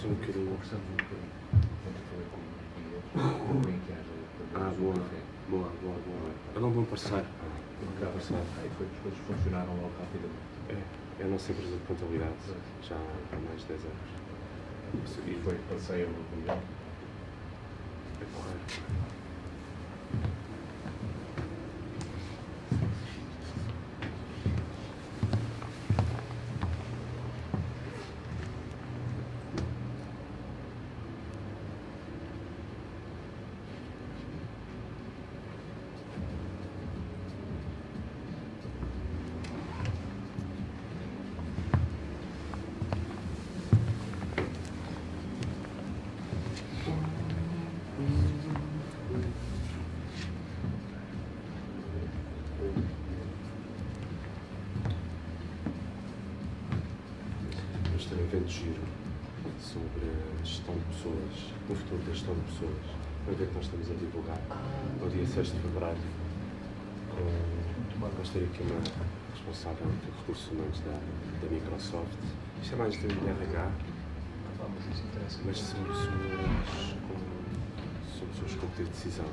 só um bocadinho. Conversamos um bocadinho. Quando eu falei com o Guilherme, em que haja Boa. Ele é um bom parceiro. E foi que as coisas funcionaram logo rapidamente. É a nossa empresa de contabilidade, já há mais de 10 anos. E foi parceiro do Guilherme. É correto. Vamos ter um evento giro sobre a gestão de pessoas, o futuro da gestão de pessoas. Um evento que nós estamos a divulgar no dia 6 de fevereiro. Vamos ter aqui uma responsável de recursos humanos da Microsoft. Isto é mais de RH, mas são pessoas com poder de decisão.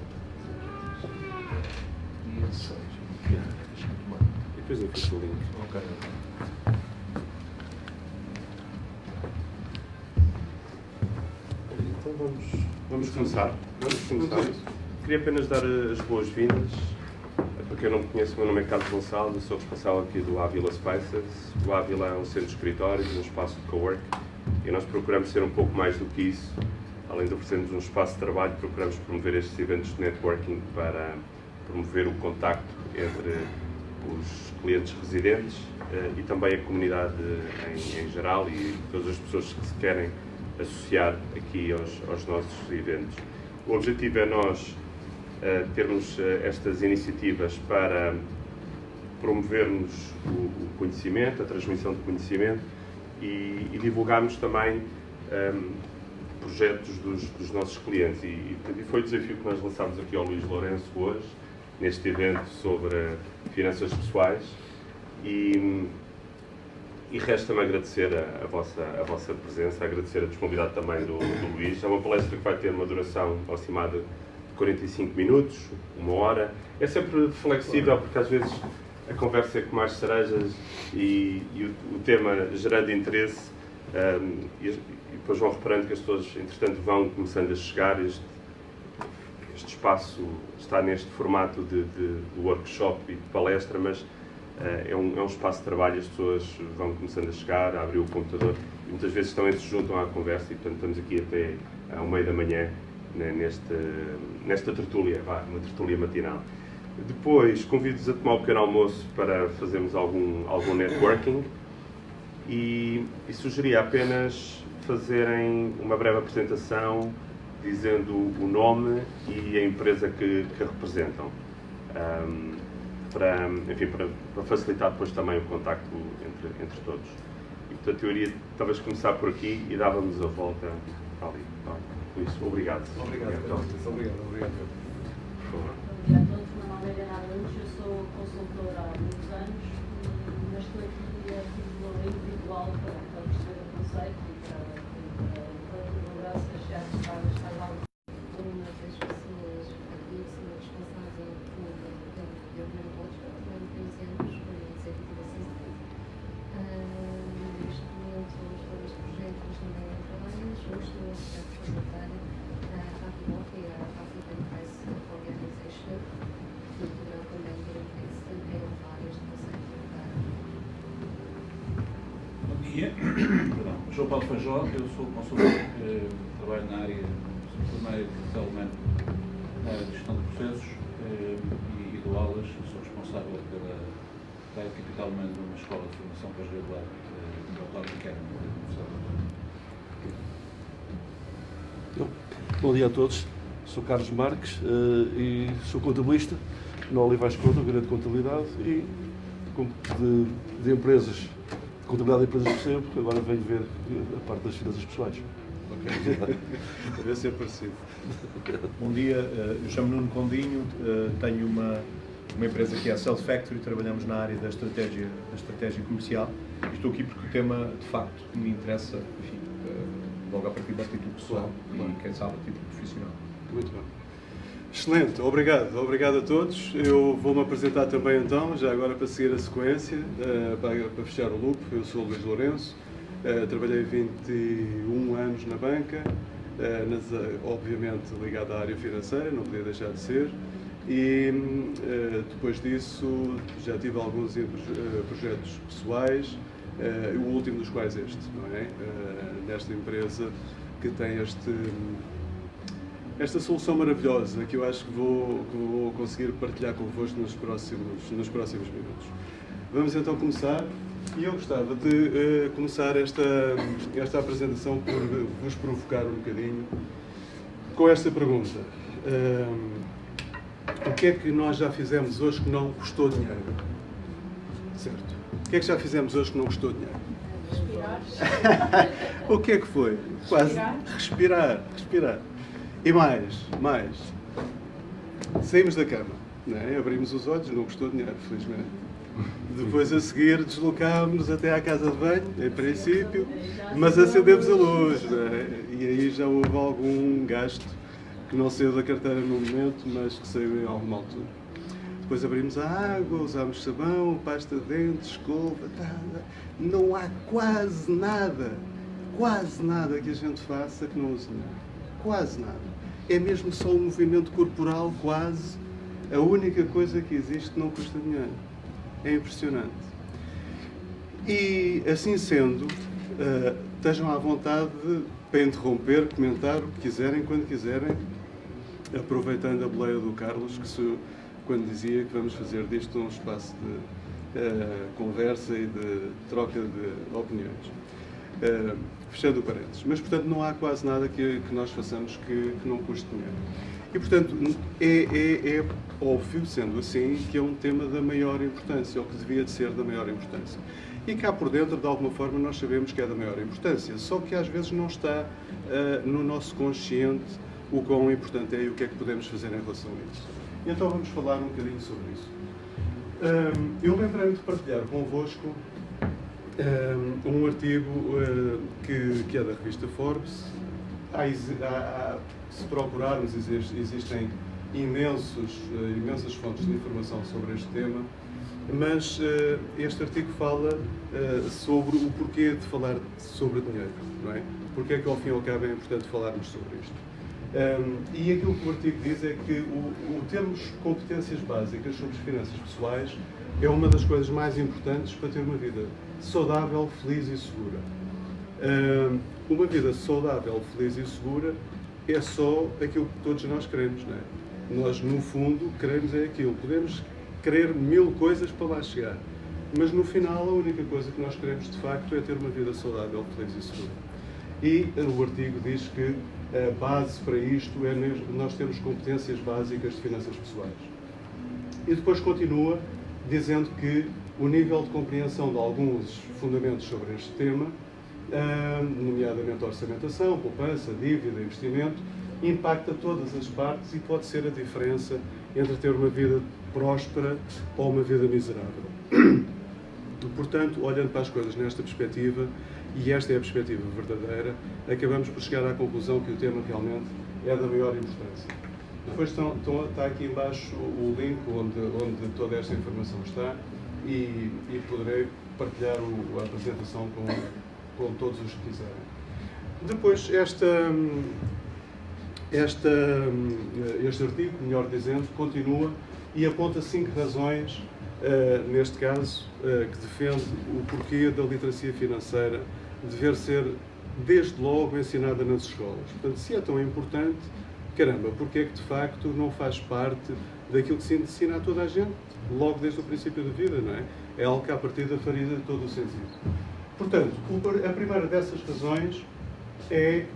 Dia 6. E depois eu fico o link. Ok. Então vamos começar. Queria apenas dar as boas-vindas. Para quem não me conhece, o meu nome é Carlos Gonçalves, sou responsável aqui do Ávila Spaces. O Ávila é um centro de escritórios, um espaço de cowork, e nós procuramos ser um pouco mais do que isso. Além de oferecermos um espaço de trabalho, procuramos promover estes eventos de networking para promover o contacto entre os clientes residentes e também a comunidade em geral e todas as pessoas que se querem associar aqui aos nossos eventos. O objetivo é nós termos estas iniciativas para promovermos o conhecimento, a transmissão de conhecimento e divulgarmos também projetos dos nossos clientes. E foi o desafio que nós lançámos aqui ao Luís Lourenço hoje, neste evento sobre finanças pessoais. E resta-me agradecer a vossa presença, agradecer a disponibilidade também do Luís. É uma palestra que vai ter uma duração aproximada de 45 minutos, 1 hora. É sempre flexível, porque às vezes a conversa é com mais cerejas e o tema gerando interesse e depois vão reparando que as pessoas, entretanto, vão começando a chegar. Este espaço está neste formato de workshop e de palestra, mas é um espaço de trabalho, as pessoas vão começando a chegar, a abrir o computador e muitas vezes também se juntam à conversa e, portanto, estamos aqui até ao meio da manhã, né, nesta tertúlia, uma tertúlia matinal. Depois, convido-vos a tomar um pequeno almoço para fazermos algum networking e sugeria apenas fazerem uma breve apresentação dizendo o nome e a empresa que representam. Para facilitar depois também o contacto entre todos. E, portanto, eu iria talvez começar por aqui e dávamos a volta ali. Por isso, obrigado. Obrigado. Por favor. Obrigado a todos. Meu nome é Ana Lemos, eu sou consultora há muitos anos, mas estou aqui a título individual para perceber o conceito e para divulgar se achar que está lá. Uma das pessoas que eu sou responsável por desenvolver o Portugal, há 15 anos, com a executiva assistente. Neste momento estou neste projeto, mas também em trabalhos, estou a representar a Rapid e a African Press Organization, que integral também por interesse em várias de vocês. Bom dia, João Paulo Feijó, eu sou consultor, trabalho na área, sou primeiro desenvolvimento na área de gestão de processos e dou aulas, sou responsável pela área capital humano de uma escola de formação pós-graduada do Autónomo Academy da Universidade. Bom dia a todos, sou Carlos Marques e sou contabilista no Olivais Conta, Gabinete de Contabilidade e de empresas, de contabilidade de empresas percebo, agora venho ver a parte das finanças pessoais. Deve ser parecido. Bom dia, eu chamo Nuno Condinho, tenho uma empresa que é a Sales Factory, trabalhamos na área da estratégia comercial e estou aqui porque o tema, de facto, me interessa, enfim, logo a partir do título pessoal Claro. e, quem sabe, a título profissional. Muito bem. Excelente, obrigado a todos. Eu vou-me apresentar também então, já agora para seguir a sequência, para fechar o loop. Eu sou o Luís Lourenço, trabalhei 21 anos na banca, obviamente ligado à área financeira, não podia deixar de ser, e depois disso já tive alguns projetos pessoais, o último dos quais este, não é? Nesta empresa que tem esta solução maravilhosa que eu acho que vou conseguir partilhar convosco nos próximos minutos. Vamos então começar, e eu gostava de começar esta apresentação por vos provocar um bocadinho com esta pergunta. O que é que nós já fizemos hoje que não custou dinheiro? Certo. O que é que já fizemos hoje que não custou dinheiro? Respirar. O que é que foi? Quase respirar. E mais, saímos da cama, não é? Abrimos os olhos, não custou dinheiro, felizmente. Depois a seguir deslocámos-nos até à casa de banho, em princípio, mas acendemos a luz, não é? E aí já houve algum gasto que não saiu da carteira no momento, mas que saiu em alguma altura. Depois abrimos a água, usámos sabão, pasta de dentes, escova, não há quase nada que a gente faça que não use dinheiro. Quase nada. É mesmo só um movimento corporal, quase. A única coisa que existe que não custa dinheiro. É impressionante. E, assim sendo, estejam à vontade para interromper, comentar o que quiserem, quando quiserem, aproveitando a boleia do Carlos, quando dizia que vamos fazer disto um espaço de conversa e de troca de opiniões. Fechando o parênteses. Mas, portanto, não há quase nada que nós façamos que não custe dinheiro. E, portanto, é óbvio, sendo assim, que é um tema da maior importância, ou que devia de ser da maior importância. E cá por dentro, de alguma forma, nós sabemos que é da maior importância, só que às vezes não está no nosso consciente o quão importante é e o que é que podemos fazer em relação a isso. E então vamos falar um bocadinho sobre isso. Eu lembrei-me de partilhar convosco um artigo que é da revista Forbes. Se procurarmos, existem imensas fontes de informação sobre este tema, mas este artigo fala sobre o porquê de falar sobre dinheiro, não é? Porque é que ao fim e ao cabo é importante falarmos sobre isto. E aquilo que o artigo diz é que o termos competências básicas sobre as finanças pessoais é uma das coisas mais importantes para ter uma vida saudável, feliz e segura. Uma vida saudável, feliz e segura é só aquilo que todos nós queremos, não é? Nós, no fundo, queremos é aquilo. Podemos querer 1000 coisas para lá chegar, mas no final a única coisa que nós queremos de facto é ter uma vida saudável, feliz e segura. E o artigo diz que a base para isto é nós termos competências básicas de finanças pessoais. E depois continua dizendo que o nível de compreensão de alguns fundamentos sobre este tema, nomeadamente orçamentação, poupança, dívida, investimento, impacta todas as partes e pode ser a diferença entre ter uma vida próspera ou uma vida miserável. Portanto, olhando para as coisas nesta perspectiva, e esta é a perspectiva verdadeira, acabamos por chegar à conclusão que o tema realmente é da maior importância. Depois está aqui embaixo o link onde toda esta informação está e poderei partilhar a apresentação com todos os que quiserem. Depois, este artigo, melhor dizendo, continua e aponta 5 razões, neste caso, que defende o porquê da literacia financeira dever ser, desde logo, ensinada nas escolas. Portanto, se é tão importante, caramba, porque é que de facto não faz parte daquilo que se ensina a toda a gente, logo desde o princípio da vida, não é? É algo que, à partida, faria todo o sentido. Portanto, a primeira dessas razões é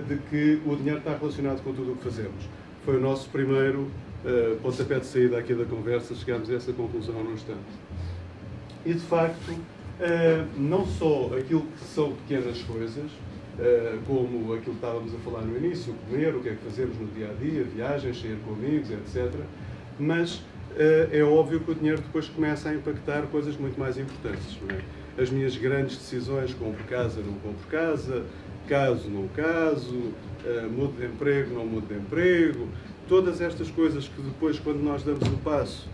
de que o dinheiro está relacionado com tudo o que fazemos. Foi o nosso primeiro pontapé de saída aqui da conversa, chegámos a essa conclusão num instante. E, de facto, não só aquilo que são pequenas coisas, como aquilo que estávamos a falar no início, comer, o que é que fazemos no dia-a-dia, viagens, sair com amigos, etc. Mas é óbvio que o dinheiro depois começa a impactar coisas muito mais importantes, não é? As minhas grandes decisões, compro casa, não compro casa, caso, não caso, mudo de emprego, não mudo de emprego, todas estas coisas que depois, quando nós damos o passo,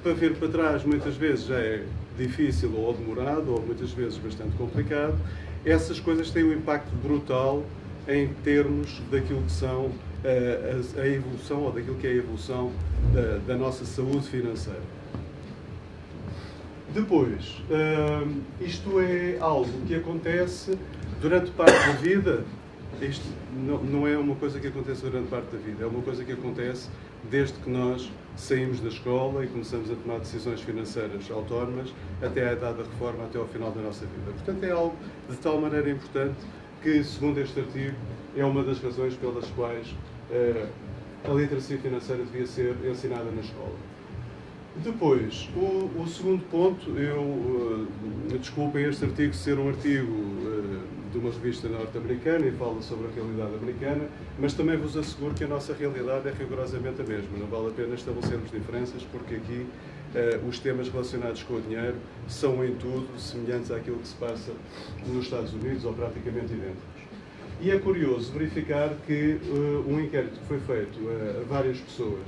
para vir para trás, muitas vezes já é difícil ou demorado, ou muitas vezes bastante complicado, essas coisas têm um impacto brutal em termos daquilo que são a evolução, ou daquilo que é a evolução da nossa saúde financeira. Depois, isto é algo que acontece durante parte da vida. Isto não é uma coisa que acontece durante parte da vida, é uma coisa que acontece desde que nós saímos da escola e começamos a tomar decisões financeiras autónomas até à idade da reforma, até ao final da nossa vida. Portanto, é algo de tal maneira importante que, segundo este artigo, é uma das razões pelas quais a literacia financeira devia ser ensinada na escola. Depois, o segundo ponto, desculpem este artigo ser um artigo de uma revista norte-americana e fala sobre a realidade americana, mas também vos asseguro que a nossa realidade é rigorosamente a mesma. Não vale a pena estabelecermos diferenças, porque aqui os temas relacionados com o dinheiro são em tudo semelhantes àquilo que se passa nos Estados Unidos, ou praticamente idênticos. E é curioso verificar que um inquérito que foi feito a várias pessoas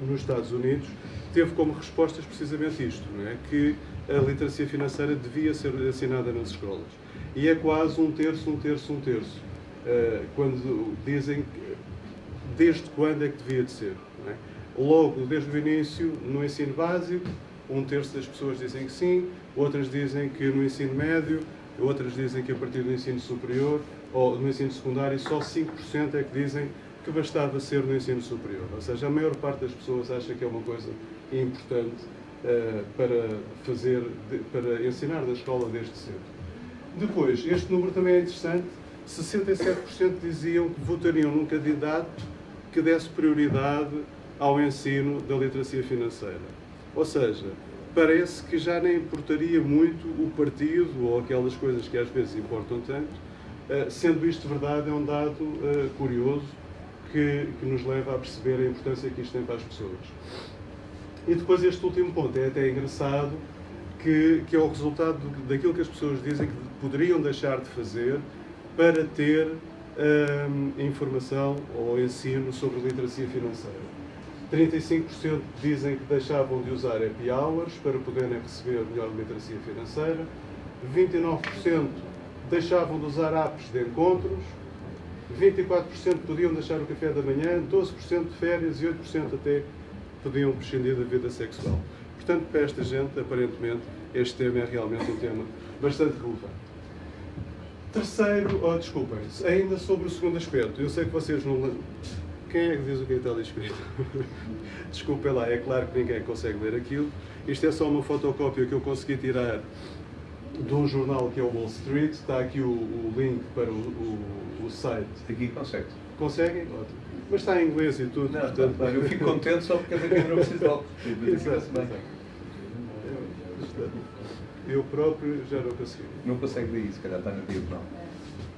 nos Estados Unidos teve como respostas precisamente isto, não é? Que a literacia financeira devia ser ensinada nas escolas. E é quase um terço. Quando dizem desde quando é que devia de ser, não é? Logo, desde o início, no ensino básico, um terço das pessoas dizem que sim, outras dizem que no ensino médio, outras dizem que a partir do ensino superior, ou no ensino secundário, só 5% é que dizem que bastava ser no ensino superior. Ou seja, a maior parte das pessoas acha que é uma coisa importante para ensinar na escola desde cedo. Depois, este número também é interessante, 67% diziam que votariam num candidato que desse prioridade ao ensino da literacia financeira. Ou seja, parece que já nem importaria muito o partido ou aquelas coisas que às vezes importam tanto. Sendo isto verdade, é um dado curioso que nos leva a perceber a importância que isto tem para as pessoas. E depois este último ponto é até engraçado, que é o resultado daquilo que as pessoas dizem que poderiam deixar de fazer para ter informação ou ensino sobre literacia financeira. 35% dizem que deixavam de usar happy hours para poderem receber melhor literacia financeira. 29% deixavam de usar apps de encontros. 24% podiam deixar o café da manhã, 12% de férias e 8% até podiam prescindir da vida sexual. Portanto, para esta gente, aparentemente, este tema é realmente um tema bastante relevante. Terceiro, desculpem, ainda sobre o segundo aspecto, eu sei que vocês não... Quem é que diz o que está ali escrito? Desculpem lá, é claro que ninguém consegue ler aquilo. Isto é só uma fotocópia que eu consegui tirar de um jornal que é o Wall Street. Está aqui o link para o site. Aqui consegue. Conseguem? Ótimo. Mas está em inglês e tudo. Não, portanto... eu fico contente só porque daqui não preciso de óculos. Eu próprio já não consegui. Não consegue ler isso, se calhar está na diagonal.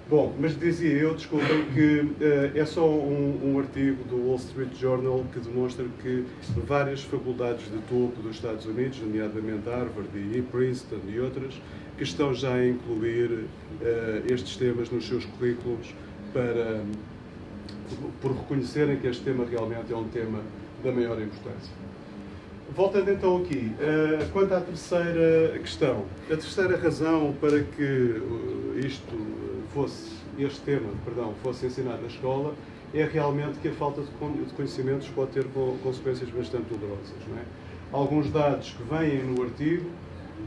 Bom, mas dizia eu, desculpem, que é só um artigo do Wall Street Journal que demonstra que várias faculdades de topo dos Estados Unidos, nomeadamente Harvard e Princeton e outras, que estão já a incluir estes temas nos seus currículos por reconhecerem que este tema realmente é um tema da maior importância. Voltando então aqui, quanto à terceira questão, a terceira razão para que este tema fosse ensinado na escola é realmente que a falta de conhecimentos pode ter consequências bastante dolorosas, não é? Alguns dados que vêm no artigo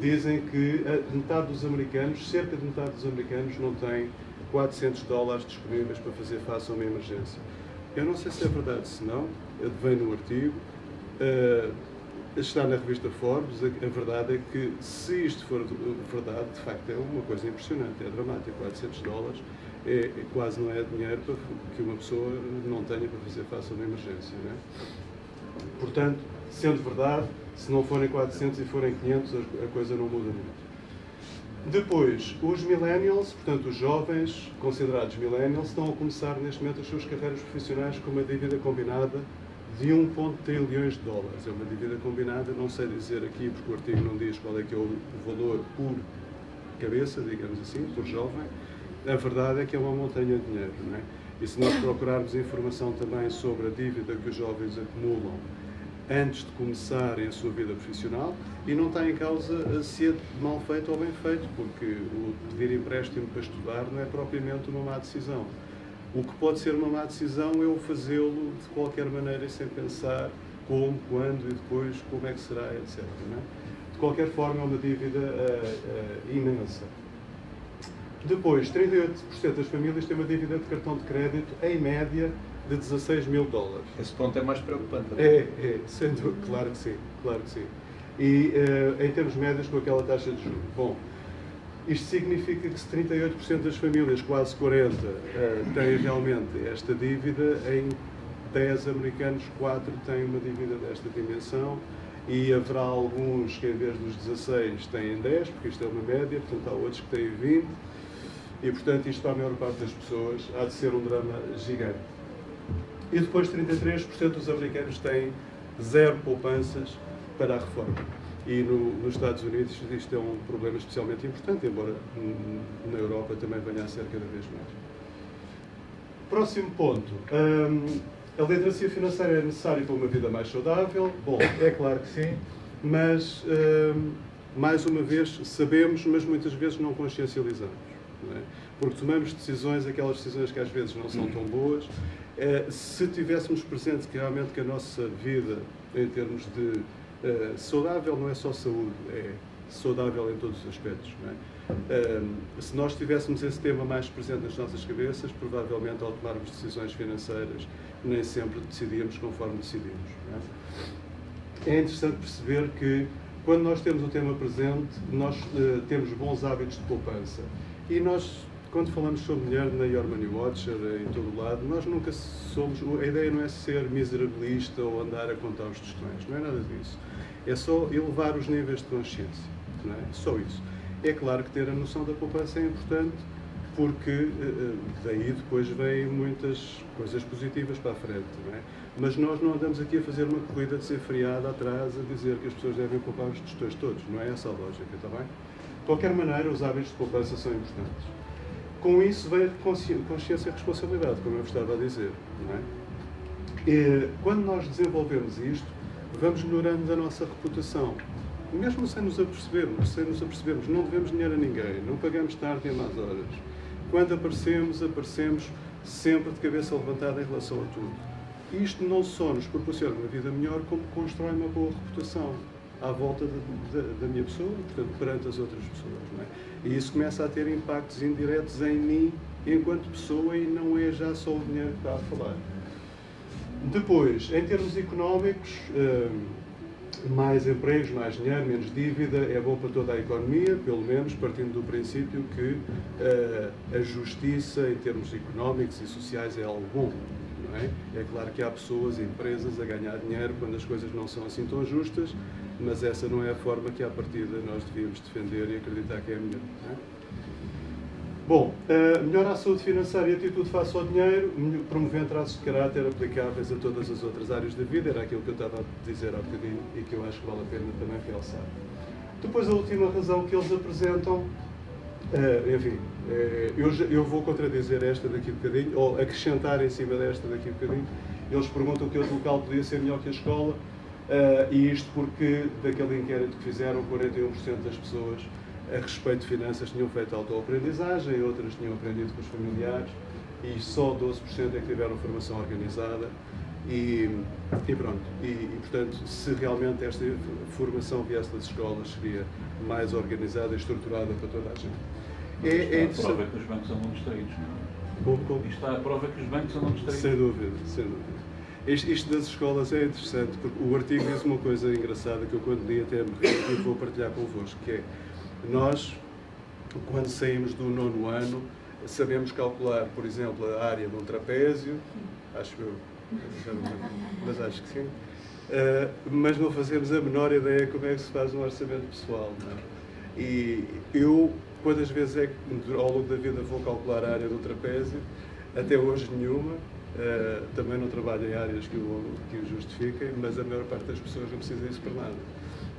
dizem que cerca de metade dos americanos não tem $400 disponíveis para fazer face a uma emergência. Eu não sei se é verdade, se não, vem no artigo, está na revista Forbes. A verdade é que, se isto for verdade, de facto é uma coisa impressionante, é dramático. $400 quase não é dinheiro que uma pessoa não tenha para fazer face a uma emergência, não é? Portanto, sendo verdade, se não forem 400 e forem 500, a coisa não muda muito. Depois, os millennials, portanto os jovens considerados millennials, estão a começar neste momento as suas carreiras profissionais com uma dívida combinada de $1,1 trilhões. É uma dívida combinada, não sei dizer aqui porque o artigo não diz qual é que é o valor por cabeça, digamos assim, por jovem, a verdade é que é uma montanha de dinheiro, não é? E se nós procurarmos informação também sobre a dívida que os jovens acumulam antes de começarem a sua vida profissional, e não está em causa se é mal feito ou bem feito, porque o pedir empréstimo para estudar não é propriamente uma má decisão. O que pode ser uma má decisão é o fazê-lo de qualquer maneira e sem pensar como, quando e depois como é que será, etc. Não é? De qualquer forma, é uma dívida imensa. Depois, 38% das famílias têm uma dívida de cartão de crédito, em média, de 16 mil dólares. Esse ponto é mais preocupante. Sendo, claro que sim, claro que sim. E em termos médios, com aquela taxa de juros. Bom, isto significa que se 38% das famílias, quase 40%, têm realmente esta dívida, em 10 americanos, 4 têm uma dívida desta dimensão, e haverá alguns que, em vez dos 16, têm 10, porque isto é uma média, portanto há outros que têm 20, e portanto isto para a maior parte das pessoas há de ser um drama gigante. E depois 33% dos americanos têm zero poupanças para a reforma. E nos Estados Unidos isto é um problema especialmente importante, embora na Europa também venha a ser cada vez mais. Próximo ponto. A literacia financeira é necessária para uma vida mais saudável? Bom, é claro que sim, mas, mais uma vez, sabemos, mas muitas vezes não consciencializamos. Não é? Porque tomamos decisões, aquelas decisões que às vezes não são tão boas. Se tivéssemos presente que realmente que a nossa vida, em termos de saudável, não é só saúde, é saudável em todos os aspectos. Não é? Se nós tivéssemos esse tema mais presente nas nossas cabeças, provavelmente ao tomarmos decisões financeiras, nem sempre decidíamos conforme decidimos. Não é? É interessante perceber que, quando nós temos o tema presente, nós temos bons hábitos de poupança. E nós, quando falamos sobre dinheiro na Your Money Watcher, em todo o lado, nós nunca somos... A ideia não é ser miserabilista ou andar a contar os tostões, não é nada disso. É só elevar os níveis de consciência, não é? Só isso. É claro que ter a noção da poupança é importante, porque daí depois vêm muitas coisas positivas para a frente, não é? Mas nós não andamos aqui a fazer uma corrida desenfreada atrás, a dizer que as pessoas devem poupar os tostões todos, não é essa a lógica, está bem? De qualquer maneira, os hábitos de poupança são importantes. Com isso vem a consciência e a responsabilidade, como eu estava a dizer, não é? E, quando nós desenvolvemos isto, vamos melhorando a nossa reputação. Mesmo sem nos apercebermos, não devemos dinheiro a ninguém, não pagamos tarde e a más horas. Quando aparecemos sempre de cabeça levantada em relação a tudo. Isto não só nos proporciona uma vida melhor, como constrói uma boa reputação à volta da minha pessoa, portanto, perante as outras pessoas. Não é? E isso começa a ter impactos indiretos em mim, enquanto pessoa, e não é já só o dinheiro que está a falar. Depois, em termos económicos, mais empregos, mais dinheiro, menos dívida, é bom para toda a economia, pelo menos partindo do princípio que a justiça, em termos económicos e sociais, é algo bom. Não é? É claro que há pessoas e empresas a ganhar dinheiro quando as coisas não são assim tão justas, mas essa não é a forma que, à partida, nós devíamos defender e acreditar que é a melhor. Não é? Bom, melhorar a saúde financeira e a atitude face ao dinheiro, promovendo traços de caráter aplicáveis a todas as outras áreas da vida, era aquilo que eu estava a dizer há bocadinho e que eu acho que vale a pena também realçar. Depois, a última razão que eles apresentam, enfim, eu vou contradizer esta daqui a bocadinho, ou acrescentar em cima desta daqui a bocadinho. Eles perguntam que outro local podia ser melhor que a escola, e isto porque, daquele inquérito que fizeram, 41% das pessoas a respeito de finanças tinham feito autoaprendizagem, outras tinham aprendido com os familiares, e só 12% é que tiveram formação organizada. E pronto, portanto, se realmente esta formação viesse das escolas, seria mais organizada e estruturada para toda a gente. Isto está a prova que os bancos andam distraídos, não é? Como? Isto está a prova que os bancos andam distraídos. Sem dúvida, sem dúvida. Isto das escolas é interessante, porque o artigo diz uma coisa engraçada que eu, quando li, até me ri e vou partilhar convosco, que é: nós, quando saímos do 9º ano, sabemos calcular, por exemplo, a área de um trapézio, acho eu, mas acho que sim, mas não fazemos a menor ideia como é que se faz um orçamento pessoal. Não é? E eu, quantas vezes é que ao longo da vida vou calcular a área do trapézio? Até hoje nenhuma. Também não trabalho em áreas que o justifiquem, mas a maior parte das pessoas não precisa disso para nada.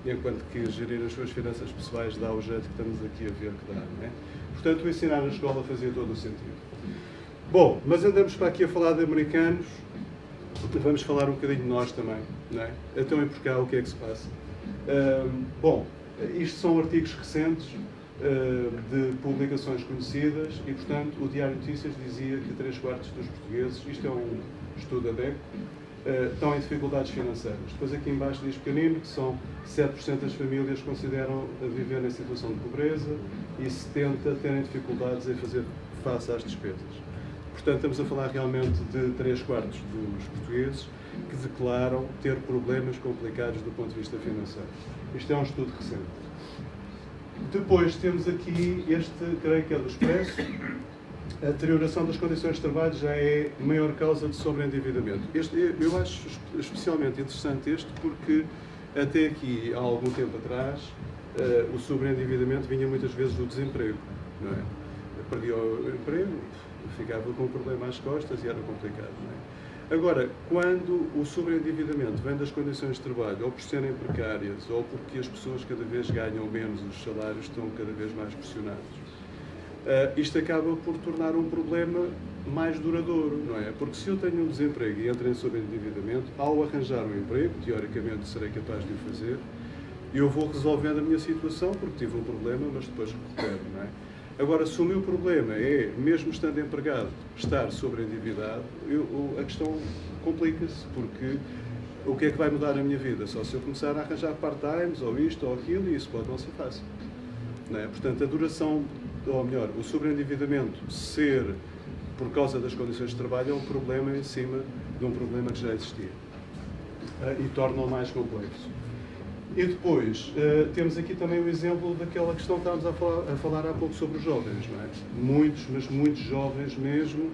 Enquanto que gerir as suas finanças pessoais dá o jeito que estamos aqui a ver que dá, não é? Portanto, o ensinar na escola fazia todo o sentido. Bom, mas andamos para aqui a falar de americanos, vamos falar um bocadinho de nós também, não é? Então, e por cá, o que é que se passa? Bom, isto são artigos recentes de publicações conhecidas e, portanto, o Diário de Notícias dizia que 3/4 dos portugueses, isto é um estudo da DECO, estão em dificuldades financeiras. Depois aqui embaixo diz pequenino que são 7% das famílias consideram viver em situação de pobreza e 70% terem dificuldades em fazer face às despesas. Portanto, estamos a falar realmente de 3/4 dos portugueses que declaram ter problemas complicados do ponto de vista financeiro. Isto é um estudo recente. Depois temos aqui este, creio que é do Expresso. A deterioração das condições de trabalho já é a maior causa de sobreendividamento. Eu acho especialmente interessante este porque até aqui, há algum tempo atrás, o sobreendividamento vinha muitas vezes do desemprego, não é? Perdia o emprego, ficava com um problema às costas e era complicado, não é? Agora, quando o sobreendividamento vem das condições de trabalho, ou por serem precárias, ou porque as pessoas cada vez ganham menos, os salários estão cada vez mais pressionados, isto acaba por tornar um problema mais duradouro, não é? Porque se eu tenho um desemprego e entro em sobreendividamento, ao arranjar um emprego, teoricamente serei capaz de o fazer, eu vou resolvendo a minha situação porque tive um problema, mas depois recupero, não é? Agora, se o meu problema é, mesmo estando empregado, estar sobreendividado, a questão complica-se, porque o que é que vai mudar a minha vida? Só se eu começar a arranjar part-times, ou isto, ou aquilo, e isso pode não ser fácil, não é? Portanto, a duração, ou melhor, o sobreendividamento ser por causa das condições de trabalho é um problema em cima de um problema que já existia e torna-o mais complexo. E depois, temos aqui também o exemplo daquela questão que estávamos a falar há pouco sobre os jovens, não é? Muitos, mas muitos jovens mesmo,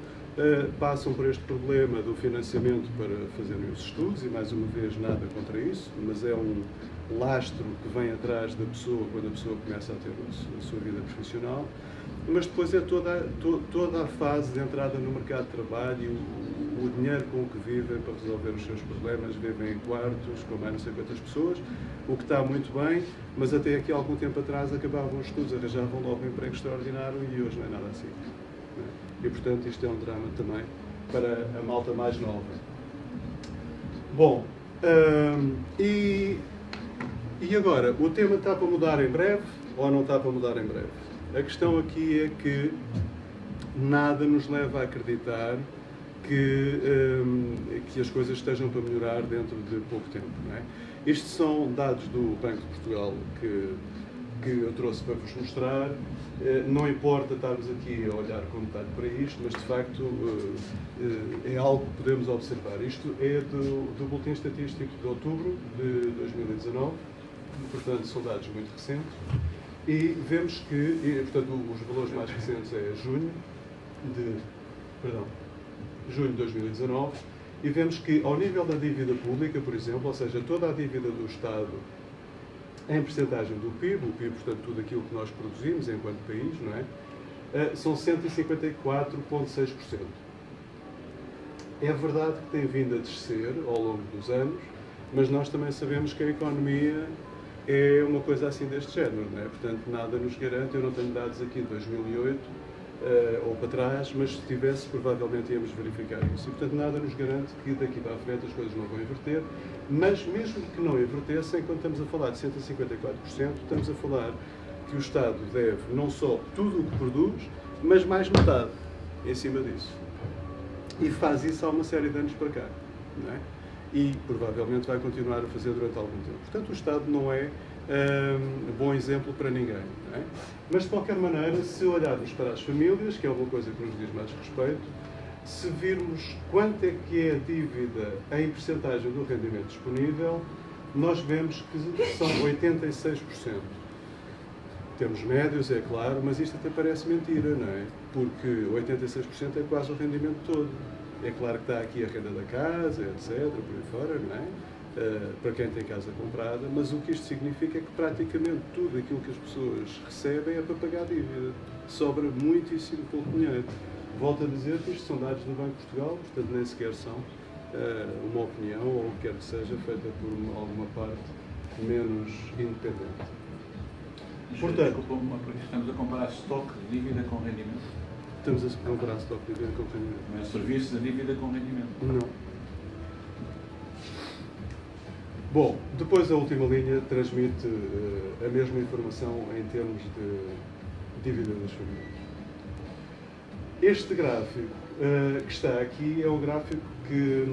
passam por este problema do financiamento para fazerem os estudos, e mais uma vez nada contra isso, mas é um lastro que vem atrás da pessoa quando a pessoa começa a ter a sua vida profissional, mas depois é toda a fase de entrada no mercado de trabalho e o dinheiro com o que vivem para resolver os seus problemas, vivem em quartos com mais não sei quantas pessoas, o que está muito bem, mas até aqui há algum tempo atrás acabavam os estudos, arranjavam logo um emprego extraordinário e hoje não é nada assim. E portanto isto é um drama também para a malta mais nova. Bom, e agora, o tema está para mudar em breve ou não está para mudar em breve? A questão aqui é que nada nos leva a acreditar que as coisas estejam para melhorar dentro de pouco tempo, não é? Estes são dados do Banco de Portugal que eu trouxe para vos mostrar. Não importa estarmos aqui a olhar com detalhe para isto, mas de facto é algo que podemos observar. Isto é do Boletim Estatístico de outubro de 2019, portanto são dados muito recentes, e vemos que, portanto, os valores mais recentes é junho de 2019, e vemos que ao nível da dívida pública, por exemplo, ou seja, toda a dívida do Estado em percentagem do PIB, o PIB, portanto, tudo aquilo que nós produzimos enquanto país, não é? São 154,6%. É verdade que tem vindo a descer ao longo dos anos, mas nós também sabemos que a economia é uma coisa assim deste género, não é? Portanto, nada nos garante, eu não tenho dados aqui de 2008 ou para trás, mas se tivesse, provavelmente íamos verificar isso. E, portanto, nada nos garante que daqui para a frente as coisas não vão inverter, mas mesmo que não invertessem, quando estamos a falar de 154%, estamos a falar que o Estado deve não só tudo o que produz, mas mais metade em cima disso. E faz isso há uma série de anos para cá, não é? E provavelmente vai continuar a fazer durante algum tempo. Portanto, o Estado não é bom exemplo para ninguém, não é? Mas, de qualquer maneira, se olharmos para as famílias, que é uma coisa que nos diz mais respeito, se virmos quanto é que é a dívida em percentagem do rendimento disponível, nós vemos que são 86%. Temos médios, é claro, mas isto até parece mentira, não é? Porque 86% é quase o rendimento todo. É claro que está aqui a renda da casa, etc., por aí fora, não é? Para quem tem casa comprada, mas o que isto significa é que praticamente tudo aquilo que as pessoas recebem é para pagar a dívida. Sobra muitíssimo pouco dinheiro. Volto a dizer que isto são dados do Banco de Portugal, portanto nem sequer são uma opinião ou o que quer que seja feita por alguma parte menos independente. Portanto, Estamos a comparar estoque de dívida com rendimento. Estamos a comparar stock de dívida com rendimento. Não é serviço de dívida com rendimento. Não. Bom, depois a última linha transmite a mesma informação em termos de dívida das famílias. Este gráfico que está aqui é um gráfico que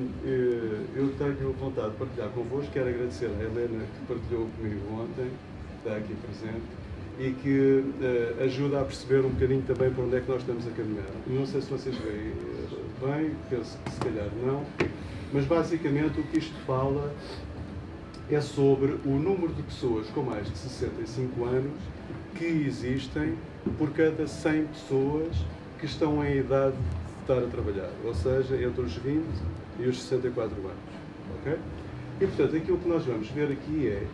eu tenho vontade de partilhar convosco. Quero agradecer à Helena que partilhou comigo ontem, está aqui presente, e que ajuda a perceber um bocadinho também para onde é que nós estamos a caminhar. Não sei se vocês veem bem, penso que se calhar não, mas basicamente o que isto fala é sobre o número de pessoas com mais de 65 anos que existem por cada 100 pessoas que estão em idade de estar a trabalhar, ou seja, entre os 20 e os 64 anos. Ok? E, portanto, aquilo que nós vamos ver aqui é,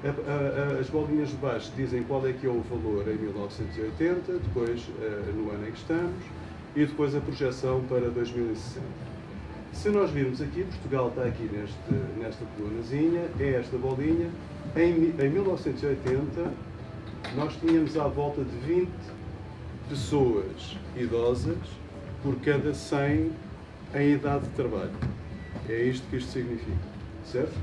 as bolinhas de baixo dizem qual é que é o valor em 1980, depois no ano em que estamos, e depois a projeção para 2060. Se nós virmos aqui, Portugal está aqui nesta colunazinha, é esta bolinha. Em 1980, nós tínhamos à volta de 20 pessoas idosas por cada 100 em idade de trabalho. É isto que isto significa, certo?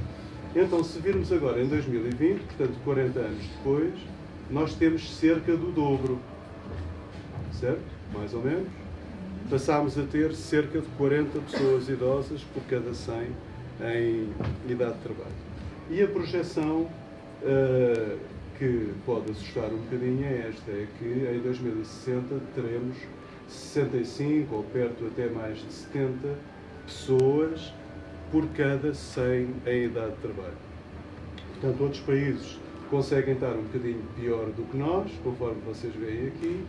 Então, se virmos agora em 2020, portanto 40 anos depois, nós temos cerca do dobro, certo? Mais ou menos. Passámos a ter cerca de 40 pessoas idosas por cada 100 em idade de trabalho. E a projeção que pode assustar um bocadinho é esta, é que em 2060 teremos 65 ou perto até mais de 70 pessoas por cada 100 em idade de trabalho. Portanto, outros países conseguem estar um bocadinho pior do que nós, conforme vocês veem aqui,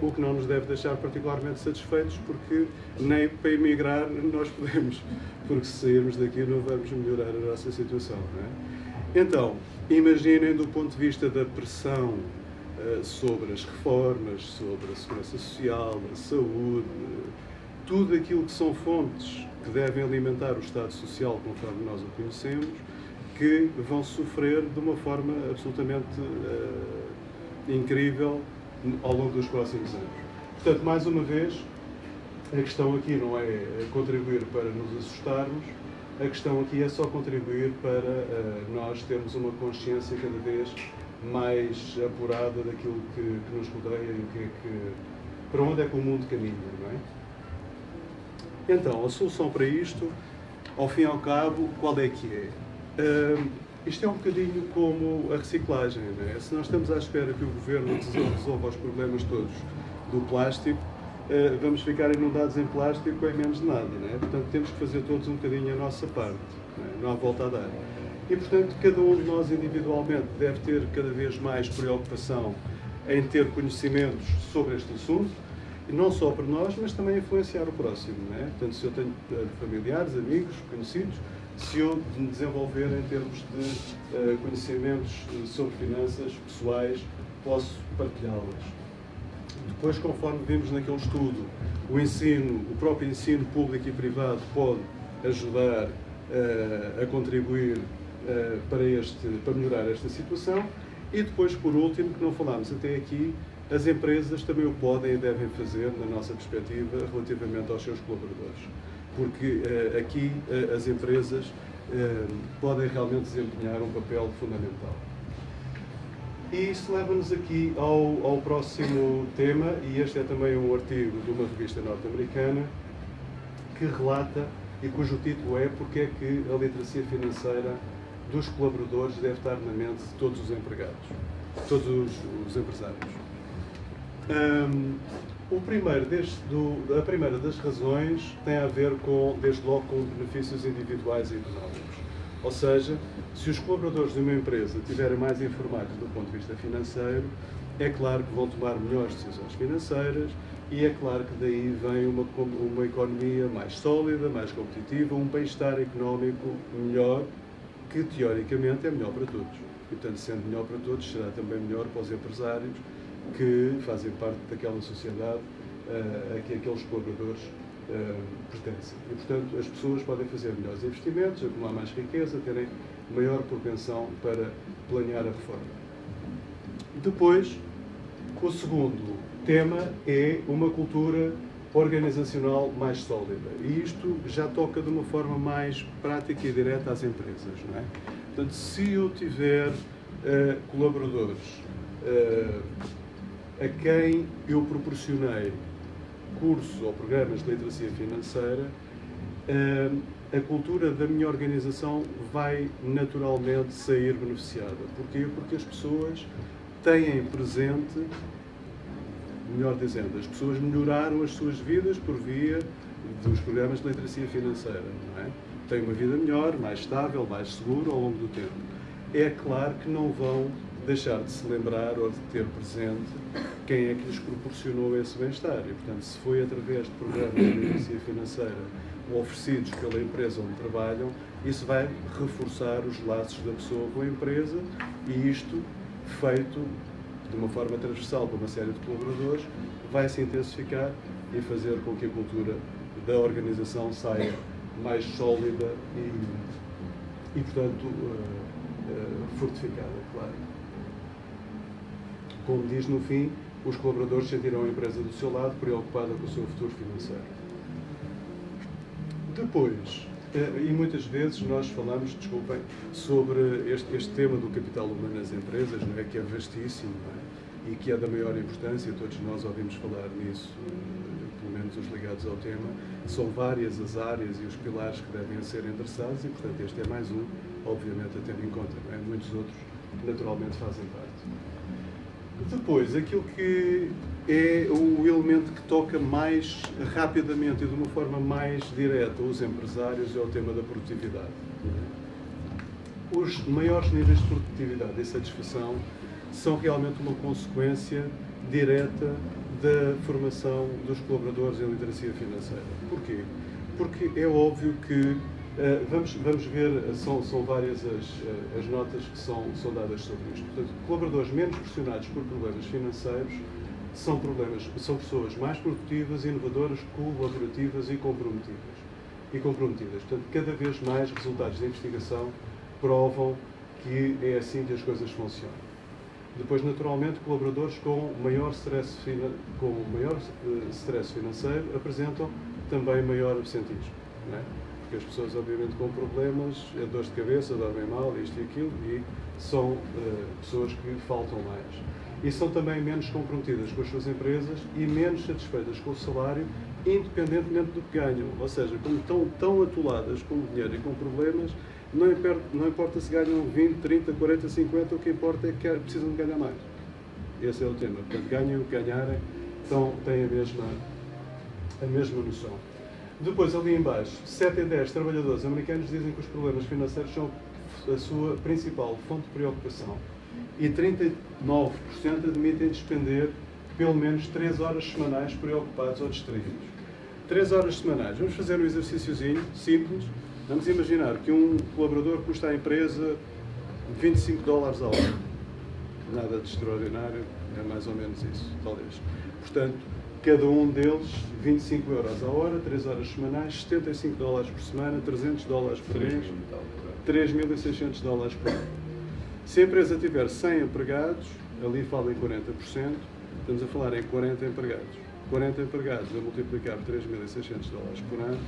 o que não nos deve deixar particularmente satisfeitos, porque nem para emigrar nós podemos, porque se sairmos daqui não vamos melhorar a nossa situação, não é? Então, imaginem do ponto de vista da pressão sobre as reformas, sobre a segurança social, a saúde, tudo aquilo que são fontes que devem alimentar o Estado Social conforme nós o conhecemos, que vão sofrer de uma forma absolutamente incrível ao longo dos próximos anos. Portanto, mais uma vez, a questão aqui não é contribuir para nos assustarmos, a questão aqui é só contribuir para nós termos uma consciência cada vez mais apurada daquilo que nos rodeia e para onde é que o mundo caminha, não é? Então, a solução para isto, ao fim e ao cabo, qual é que é? Isto é um bocadinho como a reciclagem, não é? Se nós estamos à espera que o governo resolva os problemas todos do plástico, vamos ficar inundados em plástico em menos de nada, não é? Portanto, temos que fazer todos um bocadinho a nossa parte, não há volta a dar. E, portanto, cada um de nós individualmente deve ter cada vez mais preocupação em ter conhecimentos sobre este assunto, e não só para nós, mas também influenciar o próximo, não é? Portanto, se eu tenho familiares, amigos, conhecidos, se eu me desenvolver em termos de conhecimentos sobre finanças pessoais, posso partilhá-las. Depois, conforme vimos naquele estudo, o próprio ensino público e privado pode ajudar a contribuir para melhorar esta situação. E depois, por último, que não falámos até aqui, as empresas também o podem e devem fazer, na nossa perspectiva, relativamente aos seus colaboradores. Porque aqui as empresas podem realmente desempenhar um papel fundamental. E isso leva-nos aqui ao próximo tema, e este é também um artigo de uma revista norte-americana que relata e cujo título é Porque é que a literacia financeira dos colaboradores deve estar na mente de todos os empregados, todos os empresários. A primeira das razões tem a ver desde logo com benefícios individuais e económicos. Ou seja, se os colaboradores de uma empresa estiverem mais informados do ponto de vista financeiro, é claro que vão tomar melhores decisões financeiras e é claro que daí vem uma economia mais sólida, mais competitiva, um bem-estar económico melhor, que teoricamente é melhor para todos. E, portanto, sendo melhor para todos, será também melhor para os empresários que fazem parte daquela sociedade a que aqueles colaboradores pertencem. E, portanto, as pessoas podem fazer melhores investimentos, acumular mais riqueza, terem maior propensão para planear a reforma. Depois, o segundo tema é uma cultura organizacional mais sólida. E isto já toca de uma forma mais prática e direta às empresas, não é? Portanto, se eu tiver colaboradores a quem eu proporcionei cursos ou programas de literacia financeira, a cultura da minha organização vai naturalmente sair beneficiada. Porquê? Porque as pessoas têm presente, melhor dizendo, as pessoas melhoraram as suas vidas por via dos programas de literacia financeira, não é? Têm uma vida melhor, mais estável, mais segura ao longo do tempo. É claro que não vão deixar de se lembrar ou de ter presente quem é que lhes proporcionou esse bem-estar. E, portanto, se foi através de programas de literacia financeira oferecidos pela empresa onde trabalham, isso vai reforçar os laços da pessoa com a empresa, e isto, feito de uma forma transversal para uma série de colaboradores, vai se intensificar e fazer com que a cultura da organização saia mais sólida e portanto, fortificada, claro. Como diz no fim, os colaboradores sentirão a empresa do seu lado, preocupada com o seu futuro financeiro. Depois, e muitas vezes nós falamos, desculpem, sobre este tema do capital humano nas empresas, não é? Que é vastíssimo, não é? E que é da maior importância, todos nós ouvimos falar nisso, pelo menos os ligados ao tema. São várias as áreas e os pilares que devem ser endereçados e, portanto, este é mais um, obviamente, a ter em conta, não é? Muitos outros, naturalmente, fazem parte. Depois, aquilo que é o elemento que toca mais rapidamente e de uma forma mais direta os empresários é o tema da produtividade. Os maiores níveis de produtividade e satisfação são realmente uma consequência direta da formação dos colaboradores em literacia financeira. Porquê? Porque é óbvio que, vamos ver, são várias as notas que são dadas sobre isto. Portanto, colaboradores menos pressionados por problemas financeiros são pessoas mais produtivas, inovadoras, colaborativas e comprometidas. Portanto, cada vez mais resultados de investigação provam que é assim que as coisas funcionam. Depois, naturalmente, colaboradores com maior stress financeiro apresentam também maior absentismo, não é? Porque as pessoas, obviamente, com problemas, dores de cabeça, dormem mal, isto e aquilo, e são pessoas que faltam mais. E são também menos comprometidas com as suas empresas e menos satisfeitas com o salário, independentemente do que ganham. Ou seja, como estão tão atoladas com o dinheiro e com problemas, não importa se ganham 20, 30, 40, 50, o que importa é que precisam de ganhar mais. Esse é o tema. Portanto, ganhem o que ganharem, têm a mesma noção. Depois, ali em baixo, 7 em 10 trabalhadores americanos dizem que os problemas financeiros são a sua principal fonte de preocupação. E 39% admitem despender pelo menos 3 horas semanais preocupados ou distraídos. 3 horas semanais. Vamos fazer um exercíciozinho simples. Vamos imaginar que um colaborador custa à empresa $25 a hora. Nada de extraordinário, é mais ou menos isso, talvez. Portanto, cada um deles, 25 euros a hora, 3 horas semanais, $75 por semana, $300 por mês, $3.600 por ano. Se a empresa tiver 100 empregados, ali fala em 40%, estamos a falar em 40 empregados. 40 empregados a multiplicar por $3.600 por ano,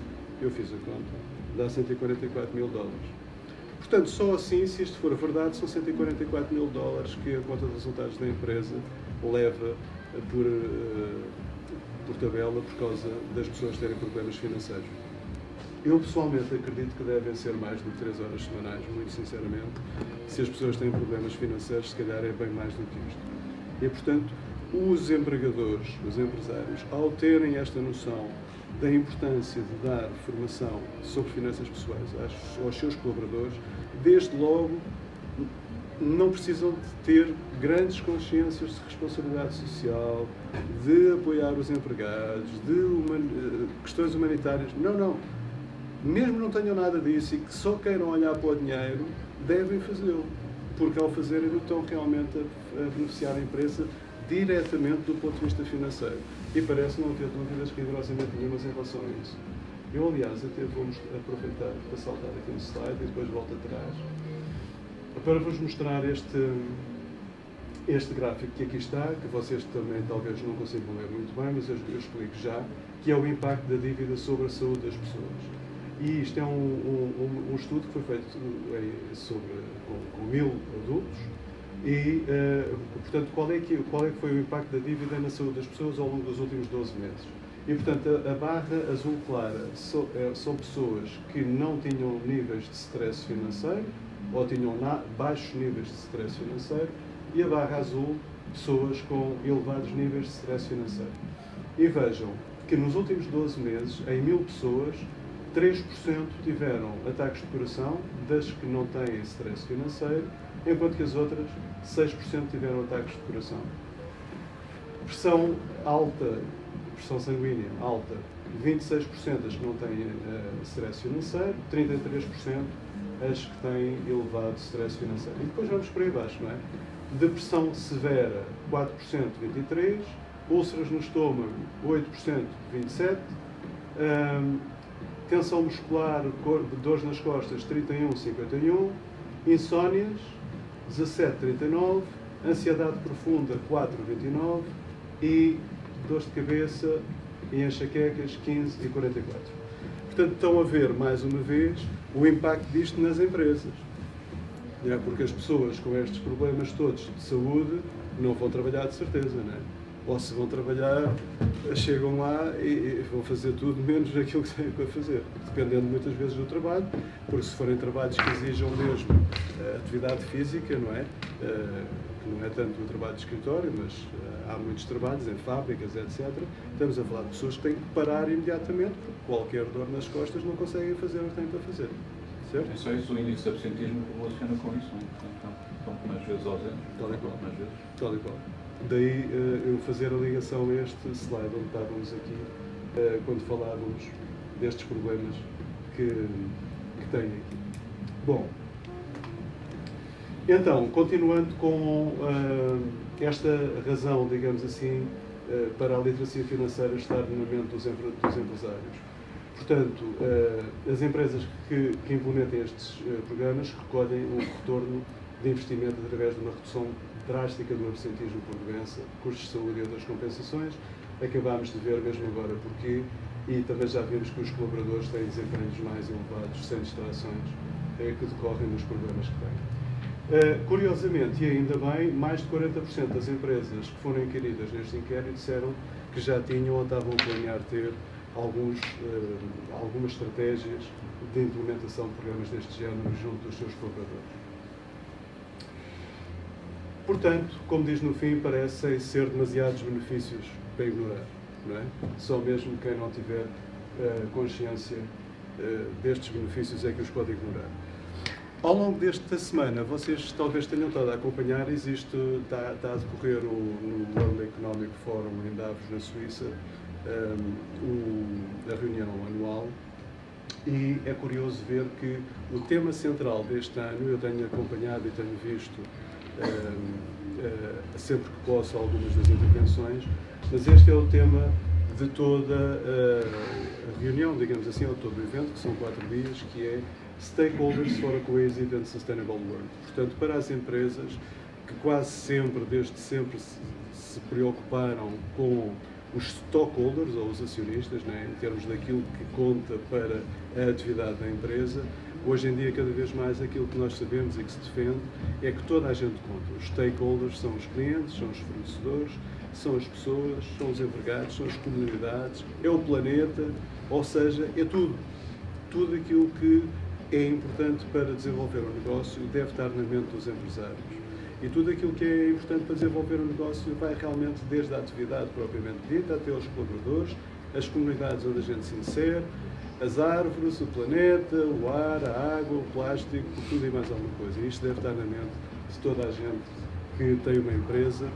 eu fiz a conta, dá $144 mil. Portanto, só assim, se isto for a verdade, são $144 mil que a conta de resultados da empresa leva por tabela por causa das pessoas terem problemas financeiros. Eu, pessoalmente, acredito que devem ser mais do que 3 horas semanais, muito sinceramente. Se as pessoas têm problemas financeiros, se calhar é bem mais do que isto. E, portanto, os empregadores, os empresários, ao terem esta noção da importância de dar formação sobre finanças pessoais aos seus colaboradores, desde logo não precisam de ter grandes consciências de responsabilidade social, de apoiar os empregados, de questões humanitárias. Não. Mesmo não tenham nada disso e que só queiram olhar para o dinheiro, devem fazê-lo. Porque ao fazerem, estão realmente a beneficiar a empresa diretamente do ponto de vista financeiro. E parece não ter dúvidas rigorosamente nenhumas em relação a isso. Eu, aliás, até vou aproveitar para saltar aqui no slide e depois volto atrás, para vos mostrar este gráfico que aqui está, que vocês também talvez não consigam ler muito bem, mas eu explico já, que é o impacto da dívida sobre a saúde das pessoas. E isto é um estudo que foi feito com 1000 adultos e, portanto, qual é que foi o impacto da dívida na saúde das pessoas ao longo dos últimos 12 meses. E, portanto, a barra azul clara são pessoas que não tinham níveis de stress financeiro ou tinham baixos níveis de stress financeiro, e a barra azul, pessoas com elevados níveis de stress financeiro. E vejam que nos últimos 12 meses, em 1000 pessoas, 3% tiveram ataques de coração, das que não têm stress financeiro, enquanto que as outras, 6% tiveram ataques de coração. Pressão alta, pressão sanguínea alta, 26% as que não têm stress financeiro, 33% as que têm elevado stress financeiro. E depois vamos por aí abaixo, não é? Depressão severa, 4%, 23%, úlceras no estômago, 8%, 27%, tensão muscular, dores nas costas, 31%, 51%, insónias, 17%, 39%, ansiedade profunda, 4%, 29%, e dores de cabeça e enxaquecas, 15% e 44%. Portanto, estão a ver, mais uma vez, o impacto disto nas empresas. Porque as pessoas com estes problemas todos de saúde não vão trabalhar de certeza, não é? Ou se vão trabalhar, chegam lá e vão fazer tudo menos aquilo que têm para fazer, dependendo muitas vezes do trabalho, porque se forem trabalhos que exijam mesmo atividade física, não é? Que não é tanto o trabalho de escritório, mas há muitos trabalhos em fábricas, etc. Estamos a falar de pessoas que têm que parar imediatamente, porque qualquer dor nas costas não conseguem fazer o que têm para fazer. Certo? É só isso, o índice de absentismo relaciona com isso, não é? Estão mais vezes ausentes. Tal e qual. Mais vezes. Tal e qual. Daí eu fazer a ligação a este slide onde estávamos aqui, quando falávamos destes problemas que têm aqui. Bom, então, continuando com esta razão, digamos assim, para a literacia financeira estar na mente dos empresários. Portanto, as empresas que implementem estes programas recolhem um retorno de investimento através de uma redução drástica do absentismo por doença, custos de saúde e outras compensações. Acabámos de ver mesmo agora porquê, e também já vimos que os colaboradores têm desempenhos mais elevados sem distrações que decorrem dos problemas que têm. Curiosamente, e ainda bem, mais de 40% das empresas que foram inquiridas neste inquérito disseram que já tinham ou estavam a planear ter algumas estratégias de implementação de programas deste género junto dos seus colaboradores. Portanto, como diz no fim, parecem ser demasiados benefícios para ignorar, não é? Só mesmo quem não tiver consciência destes benefícios é que os pode ignorar. Ao longo desta semana, vocês talvez tenham estado a acompanhar, está a decorrer no World Economic Forum em Davos, na Suíça, a reunião anual, e é curioso ver que o tema central deste ano, eu tenho acompanhado e tenho visto sempre que posso algumas das intervenções, mas este é o tema de toda a reunião, digamos assim, ou todo o evento, que são 4 dias, que é Stakeholders for a Cohesive and Sustainable World. Portanto, para as empresas que quase sempre, desde sempre, se preocuparam com os stockholders, ou os acionistas, né, em termos daquilo que conta para a atividade da empresa, hoje em dia, cada vez mais, aquilo que nós sabemos e que se defende é que toda a gente conta. Os stakeholders são os clientes, são os fornecedores, são as pessoas, são os empregados, são as comunidades, é o planeta, ou seja, é tudo. Tudo aquilo que é importante para desenvolver o negócio deve estar na mente dos empresários. E tudo aquilo que é importante para desenvolver o negócio vai realmente desde a atividade propriamente dita até aos colaboradores, as comunidades onde a gente se insere, as árvores, o planeta, o ar, a água, o plástico, tudo e mais alguma coisa. E isto deve estar na mente de toda a gente que tem uma empresa,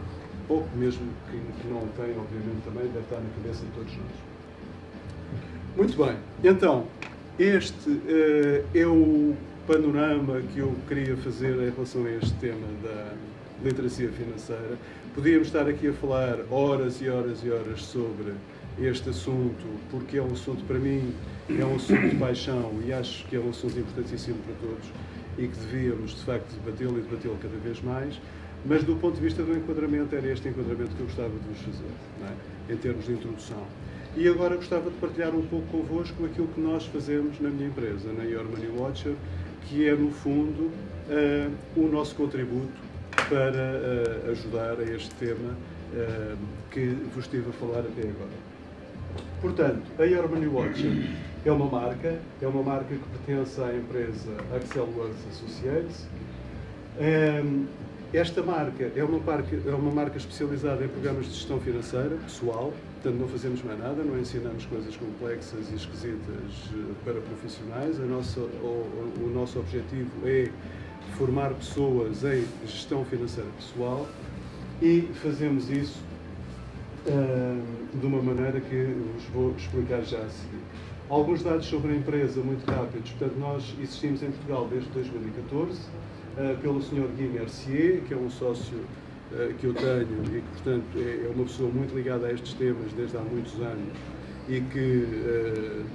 ou mesmo que não tem, obviamente, também deve estar na cabeça de todos nós. Muito bem, então, este é o panorama que eu queria fazer em relação a este tema da literacia financeira. Podíamos estar aqui a falar horas e horas e horas sobre este assunto, porque é um assunto, para mim, é um assunto de paixão e acho que é um assunto importantíssimo para todos e que devíamos, de facto, debatê-lo e debatê-lo cada vez mais. Mas do ponto de vista do enquadramento, era este enquadramento que eu gostava de vos fazer, não é? Em termos de introdução. E agora gostava de partilhar um pouco convosco aquilo que nós fazemos na minha empresa, na Your Money Watcher, que é, no fundo, o nosso contributo para ajudar a este tema que vos estive a falar até agora. Portanto, a Your Money Watcher é uma marca que pertence à empresa Axel Works Associates. Esta marca é uma marca especializada em programas de gestão financeira, pessoal, portanto não fazemos mais nada, não ensinamos coisas complexas e esquisitas para profissionais. O nosso objetivo é formar pessoas em gestão financeira pessoal e fazemos isso de uma maneira que vos vou explicar já a seguir. Alguns dados sobre a empresa, muito rápidos. Portanto, nós existimos em Portugal desde 2014, pelo Sr. Guy Mercier, que é um sócio que eu tenho e que, portanto, é uma pessoa muito ligada a estes temas desde há muitos anos e que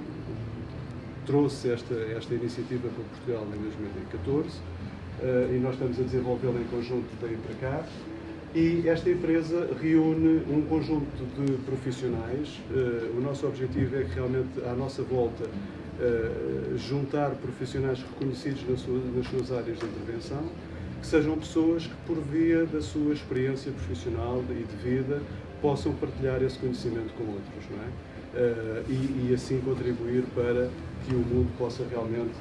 trouxe esta iniciativa para Portugal em 2014 e nós estamos a desenvolvê-la em conjunto daí para cá. E esta empresa reúne um conjunto de profissionais. O nosso objetivo é que realmente, à nossa volta, juntar profissionais reconhecidos nas suas áreas de intervenção, que sejam pessoas que, por via da sua experiência profissional e de vida, possam partilhar esse conhecimento com outros, não é? E assim contribuir para que o mundo possa realmente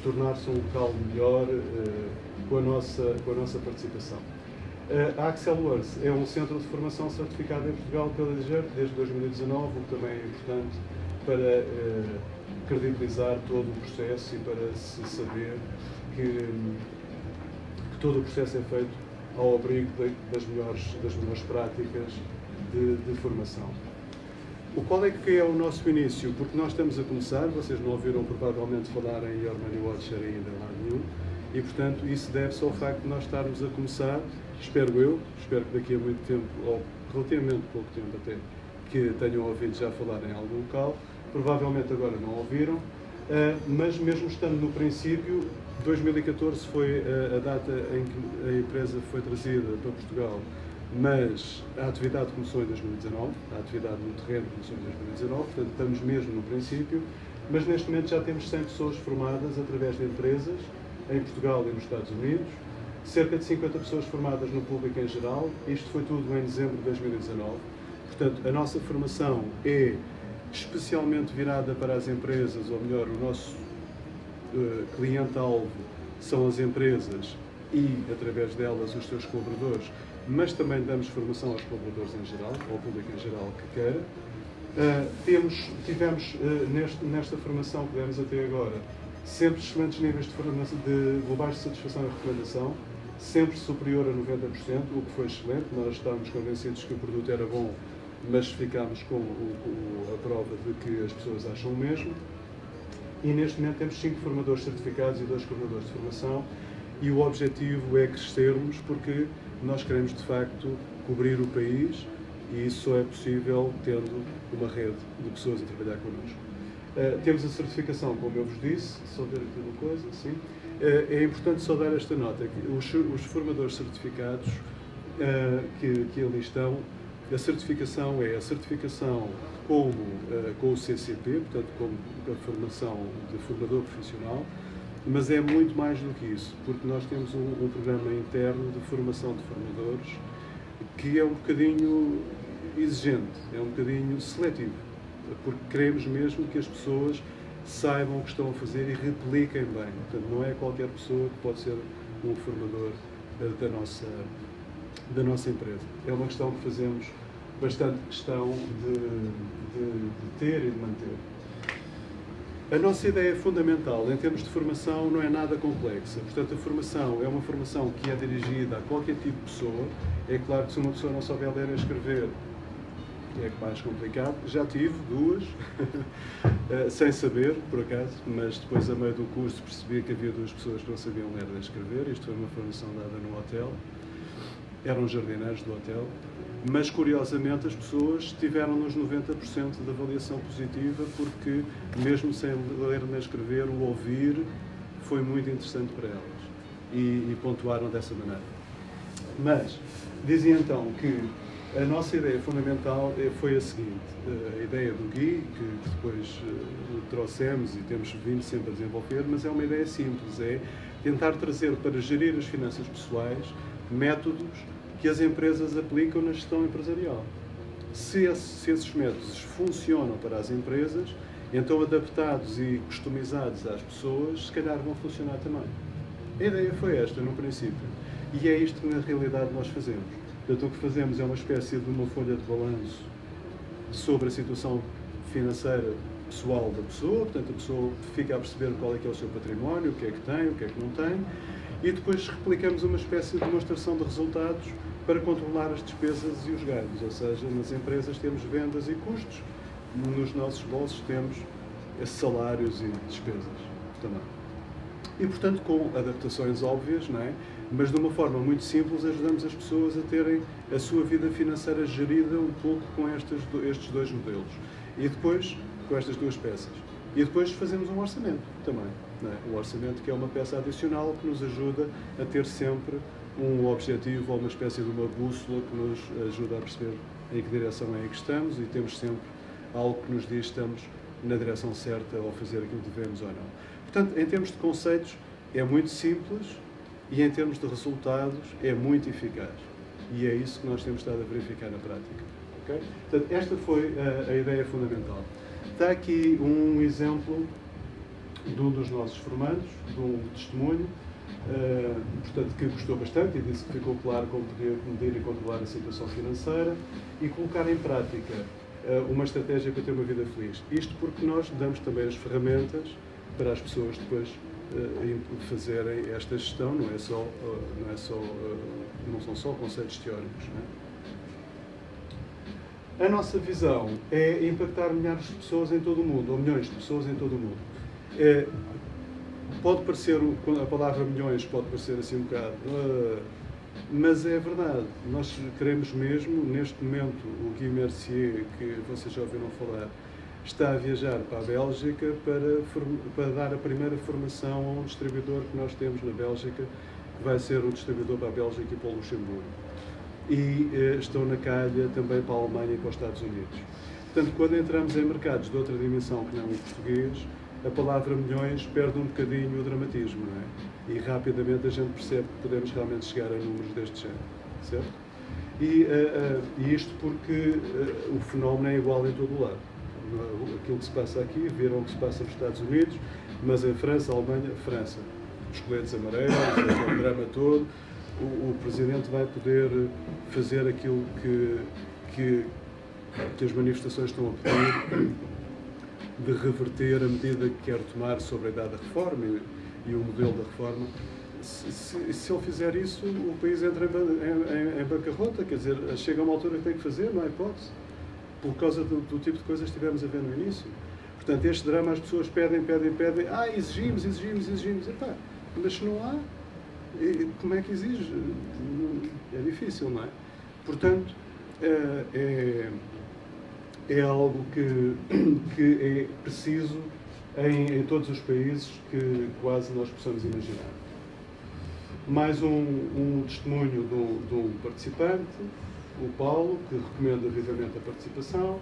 tornar-se um local melhor com a nossa participação. A Axel Works é um centro de formação certificado em Portugal pela DGER desde 2019, o que também é importante para credibilizar todo o processo e para se saber que todo o processo é feito ao abrigo das melhores práticas de formação. Qual é que é o nosso início? Porque nós estamos a começar, vocês não ouviram provavelmente falar em Your Money Watcher ainda lá nenhum, e portanto isso deve-se ao facto de nós estarmos a começar, espero que daqui a muito tempo, ou relativamente pouco tempo até, que tenham ouvido já falar em algum local, provavelmente agora não ouviram, mas mesmo estando no princípio, 2014 foi a data em que a empresa foi trazida para Portugal, mas a atividade começou em 2019, a atividade no terreno começou em 2019, portanto estamos mesmo no princípio, mas neste momento já temos 100 pessoas formadas através de empresas em Portugal e nos Estados Unidos, cerca de 50 pessoas formadas no público em geral, isto foi tudo em dezembro de 2019, portanto a nossa formação é especialmente virada para as empresas, ou melhor, o nosso cliente-alvo são as empresas e, através delas, os seus colaboradores, mas também damos formação aos colaboradores em geral, ao público em geral que queira. Tivemos nesta formação que demos até agora, sempre excelentes níveis de globais de satisfação e recomendação, sempre superior a 90%, o que foi excelente. Nós estávamos convencidos que o produto era bom, mas ficámos com a prova de que as pessoas acham o mesmo. E neste momento temos 5 formadores certificados e 2 coordenadores de formação, e o objetivo é crescermos porque nós queremos de facto cobrir o país e isso só é possível tendo uma rede de pessoas a trabalhar connosco. Temos a certificação, como eu vos disse, só ver aqui uma coisa, sim. É importante só dar esta nota, que os formadores certificados que ali estão, a certificação é a certificação com o CCP, portanto com a formação de formador profissional, mas é muito mais do que isso, porque nós temos um programa interno de formação de formadores que é um bocadinho exigente, é um bocadinho seletivo, porque queremos mesmo que as pessoas saibam o que estão a fazer e repliquem bem. Portanto, não é qualquer pessoa que pode ser um formador da nossa empresa. É uma questão que fazemos bastante questão de ter e de manter. A nossa ideia fundamental em termos de formação não é nada complexa. Portanto, a formação é uma formação que é dirigida a qualquer tipo de pessoa. É claro que se uma pessoa não souber ler e escrever, é mais complicado. Já tive 2, sem saber, por acaso, mas depois, a meio do curso, percebi que havia 2 pessoas que não sabiam ler e escrever. Isto foi uma formação dada no hotel. Eram jardineiros do hotel. Mas, curiosamente, as pessoas tiveram nos 90% de avaliação positiva porque, mesmo sem ler nem escrever, o ouvir foi muito interessante para elas e pontuaram dessa maneira. Mas dizia então que a nossa ideia fundamental foi a seguinte, a ideia do Gui, que depois trouxemos e temos vindo sempre a desenvolver, mas é uma ideia simples, é tentar trazer para gerir as finanças pessoais métodos que as empresas aplicam na gestão empresarial. Se esses métodos funcionam para as empresas, então adaptados e customizados às pessoas, se calhar vão funcionar também. A ideia foi esta, no princípio. E é isto que, na realidade, nós fazemos. Portanto, o que fazemos é uma espécie de uma folha de balanço sobre a situação financeira pessoal da pessoa. Portanto, a pessoa fica a perceber qual é que é o seu património, o que é que tem, o que é que não tem. E depois replicamos uma espécie de demonstração de resultados para controlar as despesas e os ganhos. Ou seja, nas empresas temos vendas e custos, nos nossos bolsos temos salários e despesas também. E, portanto, com adaptações óbvias, não é? Mas de uma forma muito simples, ajudamos as pessoas a terem a sua vida financeira gerida um pouco com estes dois modelos. E depois, com estas duas peças. E depois fazemos um orçamento também. Não é? Um orçamento que é uma peça adicional que nos ajuda a ter sempre um objetivo ou uma espécie de uma bússola que nos ajuda a perceber em que direção é que estamos e temos sempre algo que nos diz que estamos na direção certa ao fazer aquilo que devemos ou não. Portanto, em termos de conceitos, é muito simples e em termos de resultados, é muito eficaz. E é isso que nós temos estado a verificar na prática. Okay? Portanto, esta foi a ideia fundamental. Está aqui um exemplo de um dos nossos formandos, de um testemunho, portanto, que gostou bastante e disse que ficou claro como poder medir e controlar a situação financeira e colocar em prática uma estratégia para ter uma vida feliz. Isto porque nós damos também as ferramentas para as pessoas depois fazerem esta gestão, não são só conceitos teóricos. Não é? A nossa visão é impactar milhares de pessoas em todo o mundo, ou milhões de pessoas em todo o mundo. Pode parecer, a palavra milhões pode parecer assim um bocado, mas é verdade. Nós queremos mesmo, neste momento, o Guy Mercier, que vocês já ouviram falar, está a viajar para a Bélgica para dar a primeira formação a um distribuidor que nós temos na Bélgica, que vai ser o distribuidor para a Bélgica e para o Luxemburgo. E estão na calha também para a Alemanha e para os Estados Unidos. Portanto, quando entramos em mercados de outra dimensão que não o português, a palavra milhões perde um bocadinho o dramatismo, não é? E rapidamente a gente percebe que podemos realmente chegar a números deste género, certo? E isto porque o fenómeno é igual em todo o lado. Aquilo que se passa aqui, viram o que se passa nos Estados Unidos, mas em França, Alemanha, França, os coletes amarelos, o drama todo, o Presidente vai poder fazer aquilo que as manifestações estão a pedir, de reverter a medida que quer tomar sobre a idade da reforma e o modelo da reforma. Se ele fizer isso, o país entra em bancarrota, quer dizer, chega a uma altura que tem que fazer, não há hipótese, por causa do tipo de coisas que estivemos a ver no início. Portanto, este drama as pessoas pedem, exigimos. Epá, mas se não há, como é que exige? É difícil, não é? Portanto, é algo que é preciso em todos os países que quase nós possamos imaginar. Mais um testemunho de um participante, o Paulo, que recomenda vivamente a participação.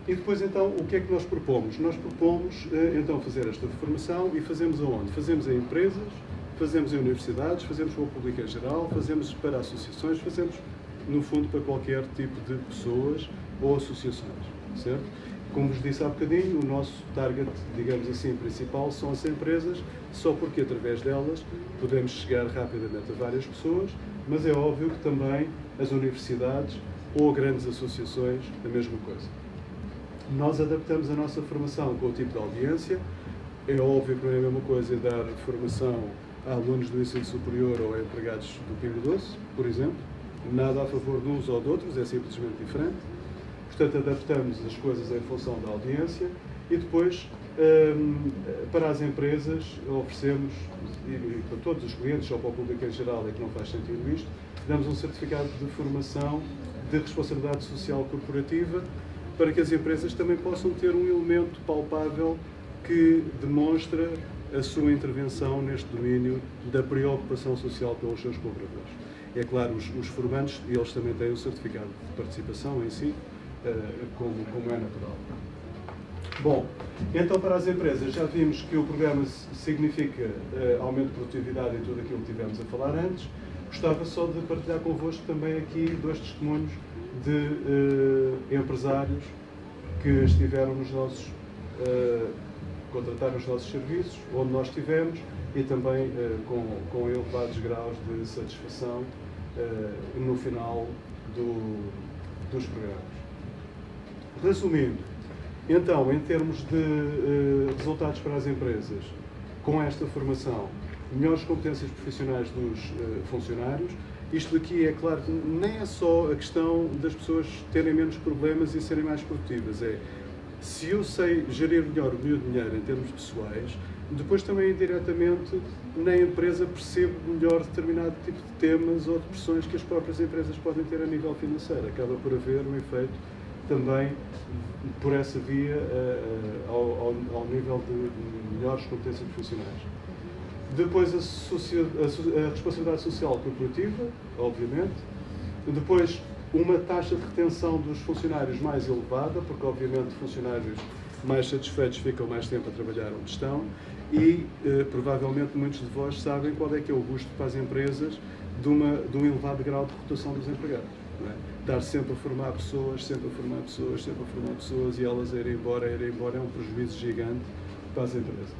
E depois, então, o que é que nós propomos? Nós propomos, então, fazer esta formação e fazemos aonde? Fazemos em empresas, fazemos em universidades, fazemos para o público em geral, fazemos para associações, fazemos, no fundo, para qualquer tipo de pessoas ou associações, certo? Como vos disse há bocadinho, o nosso target, digamos assim, principal são as empresas, só porque através delas podemos chegar rapidamente a várias pessoas, mas é óbvio que também as universidades ou grandes associações, a mesma coisa. Nós adaptamos a nossa formação com o tipo de audiência. É óbvio que não é a mesma coisa dar formação a alunos do ensino superior ou a empregados do Pingo Doce, por exemplo. Nada a favor de uns ou de outros, é simplesmente diferente. Portanto, adaptamos as coisas em função da audiência e depois, para as empresas, oferecemos, e para todos os clientes, ou para o público em geral, é que não faz sentido isto, damos um certificado de formação de responsabilidade social corporativa para que as empresas também possam ter um elemento palpável que demonstra a sua intervenção neste domínio da preocupação social pelos seus colaboradores. É claro, os formandos, eles também têm o certificado de participação em si, como é natural. Bom, então para as empresas já vimos que o programa significa aumento de produtividade e tudo aquilo que tivemos a falar antes. Gostava só de partilhar convosco também aqui 2 testemunhos de empresários que estiveram nos nossos, contrataram os nossos serviços, onde nós estivemos, e também com elevados graus de satisfação no final dos programas. Resumindo, então, em termos de resultados para as empresas, com esta formação, melhores competências profissionais dos funcionários, isto aqui é claro, nem é só a questão das pessoas terem menos problemas e serem mais produtivas, se eu sei gerir melhor o meu dinheiro em termos pessoais, depois também indiretamente na empresa percebo melhor determinado tipo de temas ou de pressões que as próprias empresas podem ter a nível financeiro. Acaba por haver um efeito também por essa via ao nível de melhores competências profissionais. Depois a responsabilidade social corporativa, obviamente. Depois uma taxa de retenção dos funcionários mais elevada, porque obviamente funcionários mais satisfeitos ficam mais tempo a trabalhar onde estão e provavelmente muitos de vós sabem qual é que é o custo para as empresas de um elevado grau de rotação dos empregados. Não é? Estar sempre a formar pessoas, sempre a formar pessoas, sempre a formar pessoas e elas irem embora é um prejuízo gigante para as empresas.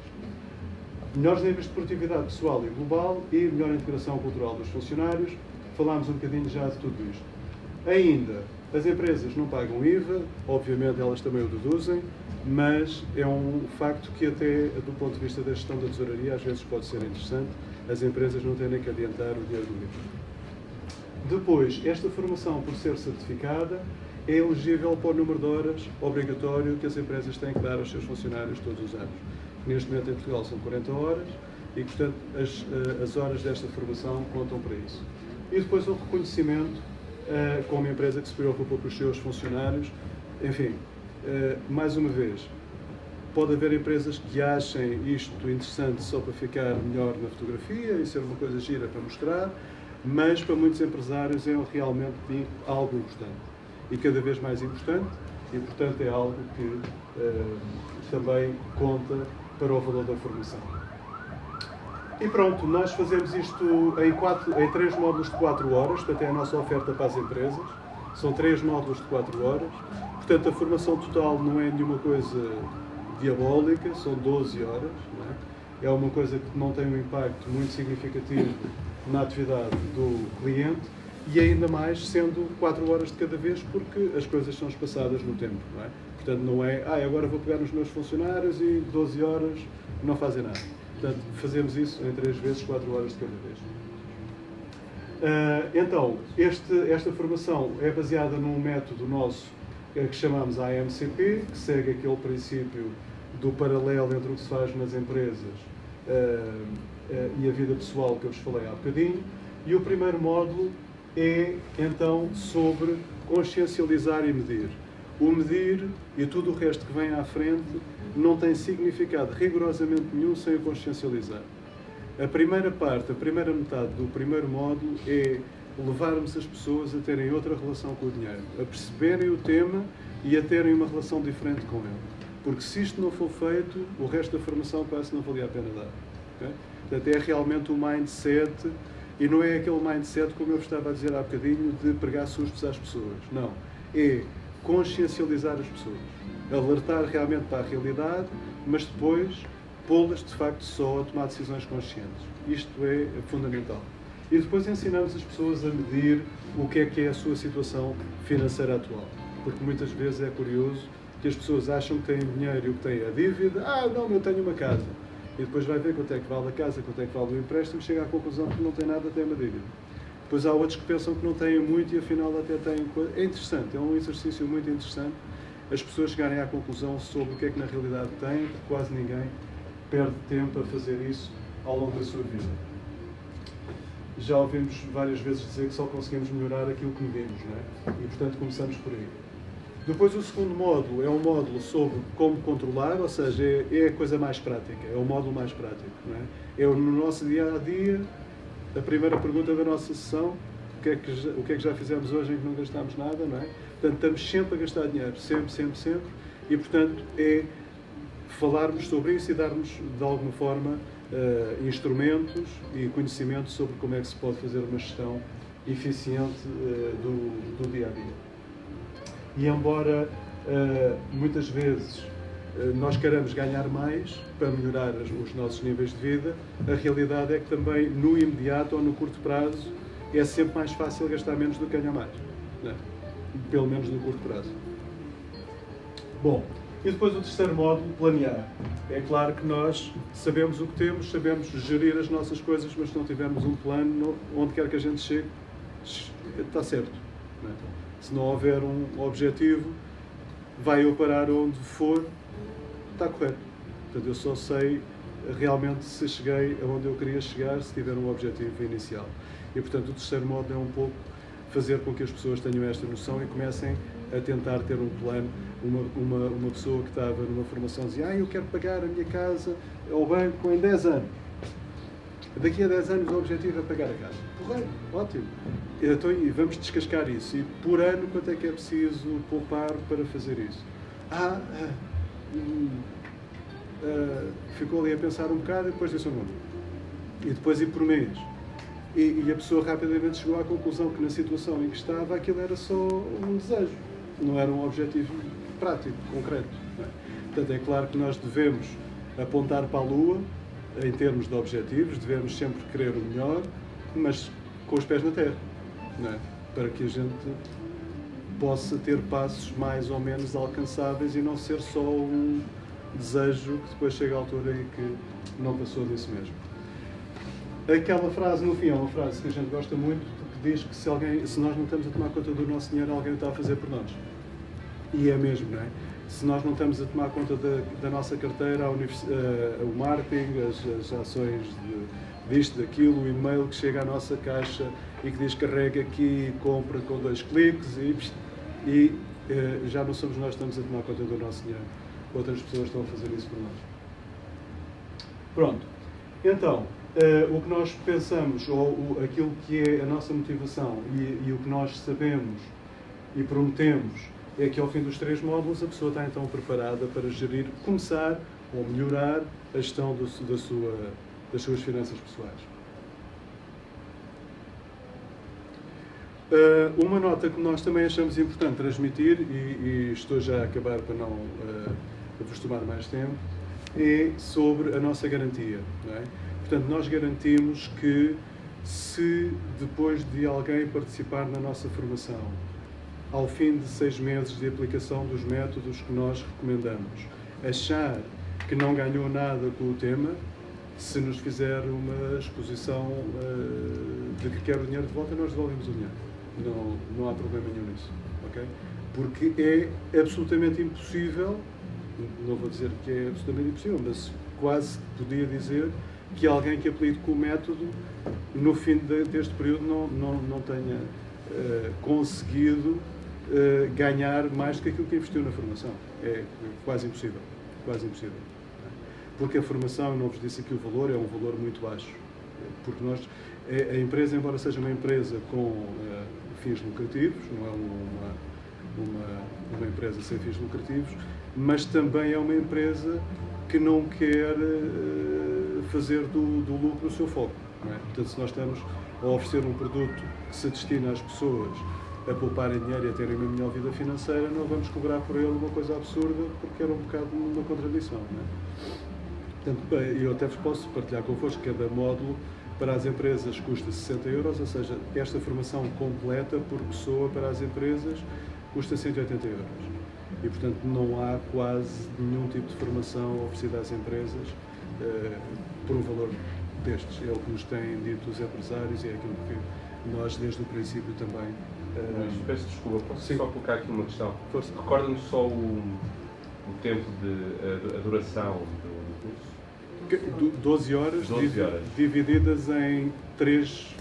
Melhores níveis de produtividade pessoal e global e melhor integração cultural dos funcionários. Falámos um bocadinho já de tudo isto. Ainda, as empresas não pagam IVA, obviamente elas também o deduzem, mas é um facto que até do ponto de vista da gestão da tesouraria às vezes pode ser interessante, as empresas não têm que adiantar o dinheiro do IVA. Depois, esta formação, por ser certificada, é elegível para o número de horas obrigatório que as empresas têm que dar aos seus funcionários todos os anos. Neste momento em Portugal são 40 horas e, portanto, as horas desta formação contam para isso. E depois o reconhecimento como empresa que se preocupa com os seus funcionários. Enfim, mais uma vez, pode haver empresas que achem isto interessante só para ficar melhor na fotografia e ser uma coisa gira para mostrar, mas para muitos empresários é realmente algo importante. E cada vez mais importante, e portanto é algo que também conta para o valor da formação. E pronto, nós fazemos isto em 3 módulos de 4 horas, portanto é a nossa oferta para as empresas. São 3 módulos de 4 horas. Portanto, a formação total não é nenhuma coisa diabólica, são 12 horas. Não é? É uma coisa que não tem um impacto muito significativo na atividade do cliente e ainda mais sendo 4 horas de cada vez, porque as coisas são espaçadas no tempo. Não é? Portanto, não é, agora vou pegar nos meus funcionários e 12 horas não fazem nada. Portanto, fazemos isso em 3 vezes, 4 horas de cada vez. Então, esta formação é baseada num método nosso que chamamos AMCP, que segue aquele princípio do paralelo entre o que se faz nas empresas e a vida pessoal que eu vos falei há bocadinho. E o primeiro módulo é, então, sobre consciencializar e medir. O medir e tudo o resto que vem à frente não tem significado rigorosamente nenhum sem o consciencializar. A primeira parte, a primeira metade do primeiro módulo é levarmos as pessoas a terem outra relação com o dinheiro, a perceberem o tema e a terem uma relação diferente com ele. Porque se isto não for feito, o resto da formação quase não valia a pena dar. Okay? Portanto, é realmente o mindset, e não é aquele mindset, como eu estava a dizer há bocadinho, de pregar sustos às pessoas. Não. É consciencializar as pessoas. Alertar realmente para a realidade, mas depois pô-las, de facto, só a tomar decisões conscientes. Isto é fundamental. E depois ensinamos as pessoas a medir o que é a sua situação financeira atual. Porque muitas vezes é curioso que as pessoas acham que têm dinheiro e o que têm é a dívida. Não, eu tenho uma casa. E depois vai ver quanto é que vale a casa, quanto é que vale o empréstimo e chega à conclusão que não tem nada, tem uma dívida. Depois há outros que pensam que não têm muito e afinal até têm coisa. É interessante, é um exercício muito interessante as pessoas chegarem à conclusão sobre o que é que na realidade têm, porque quase ninguém perde tempo a fazer isso ao longo da sua vida. Já ouvimos várias vezes dizer que só conseguimos melhorar aquilo que medimos, não é? E portanto começamos por aí. Depois o segundo módulo é um módulo sobre como controlar, ou seja, é a coisa mais prática, é o módulo mais prático. Não é? É no nosso dia-a-dia, a primeira pergunta da nossa sessão, o que é que já fizemos hoje em que não gastámos nada, não é? Portanto, estamos sempre a gastar dinheiro, sempre, e portanto é falarmos sobre isso e darmos de alguma forma instrumentos e conhecimento sobre como é que se pode fazer uma gestão eficiente do dia-a-dia. E embora muitas vezes nós queremos ganhar mais para melhorar os nossos níveis de vida, a realidade é que também no imediato ou no curto prazo é sempre mais fácil gastar menos do que ganhar mais, não é? Pelo menos no curto prazo. Bom, e depois o terceiro módulo, planear. É claro que nós sabemos o que temos, sabemos gerir as nossas coisas, mas se não tivermos um plano, onde quer que a gente chegue, está certo. Não é? Se não houver um objetivo, vai eu parar onde for, está correto. Portanto, eu só sei realmente se cheguei aonde eu queria chegar, se tiver um objetivo inicial. E, portanto, o terceiro módulo é um pouco fazer com que as pessoas tenham esta noção e comecem a tentar ter um plano. Uma pessoa que estava numa formação dizia: eu quero pagar a minha casa ao banco em 10 anos. Daqui a 10 anos o objetivo é pagar a casa. Correto, ótimo. Então, e vamos descascar isso. E por ano, quanto é que é preciso poupar para fazer isso? Ficou ali a pensar um bocado e depois disse o número. E depois ir por mês. E a pessoa rapidamente chegou à conclusão que na situação em que estava aquilo era só um desejo, não era um objetivo prático, concreto. Não é? Portanto, é claro que nós devemos apontar para a Lua em termos de objetivos, devemos sempre querer o melhor, mas com os pés na terra, não é? Para que a gente possa ter passos mais ou menos alcançáveis e não ser só um desejo que depois chega à altura e que não passou disso mesmo. Aquela frase no fim é uma frase que a gente gosta muito, que diz que se nós não estamos a tomar conta do nosso dinheiro, alguém o está a fazer por nós. E é mesmo, não é? Se nós não estamos a tomar conta da nossa carteira, o marketing, as ações disto, daquilo, o e-mail que chega à nossa caixa e que diz carrega aqui e compra com 2 cliques e já não somos nós que estamos a tomar conta do nosso dinheiro. Outras pessoas estão a fazer isso por nós. Pronto. Então, o que nós pensamos, ou aquilo que é a nossa motivação e o que nós sabemos e prometemos é que ao fim dos 3 módulos a pessoa está então preparada para gerir, começar ou melhorar a gestão das suas finanças pessoais. Uma nota que nós também achamos importante transmitir, e estou já a acabar para não vos tomar mais tempo, é sobre a nossa garantia. Não é? Portanto, nós garantimos que se depois de alguém participar na nossa formação, ao fim de 6 meses de aplicação dos métodos que nós recomendamos, achar que não ganhou nada com o tema, se nos fizer uma exposição de que quer o dinheiro de volta, nós devolvemos o dinheiro. Não há problema nenhum nisso. Okay? Porque é absolutamente impossível, não vou dizer que é absolutamente impossível, mas quase podia dizer que alguém que aplique com o método, no fim deste período, não tenha conseguido ganhar mais do que aquilo que investiu na formação. É quase impossível. Quase impossível. Porque a formação, eu não vos disse aqui o valor, é um valor muito baixo. Porque a empresa, embora seja uma empresa com fins lucrativos, não é uma empresa sem fins lucrativos, mas também é uma empresa que não quer fazer do lucro o seu foco. Não é? Portanto, se nós estamos a oferecer um produto que se destina às pessoas a pouparem dinheiro e a terem uma melhor vida financeira, não vamos cobrar por ele uma coisa absurda, porque era um bocado uma contradição. Não é? Portanto, eu até vos posso partilhar convosco que cada módulo para as empresas custa 60 euros, ou seja, esta formação completa por pessoa para as empresas custa 180 euros. E, portanto, não há quase nenhum tipo de formação oferecida às empresas por um valor destes. É o que nos têm dito os empresários e é aquilo que nós, desde o princípio, também... Mas peço desculpa, posso sim. só colocar aqui uma questão? Força. Recorda-nos só o tempo a duração do curso? 12 horas, 12 horas. Divididas em 3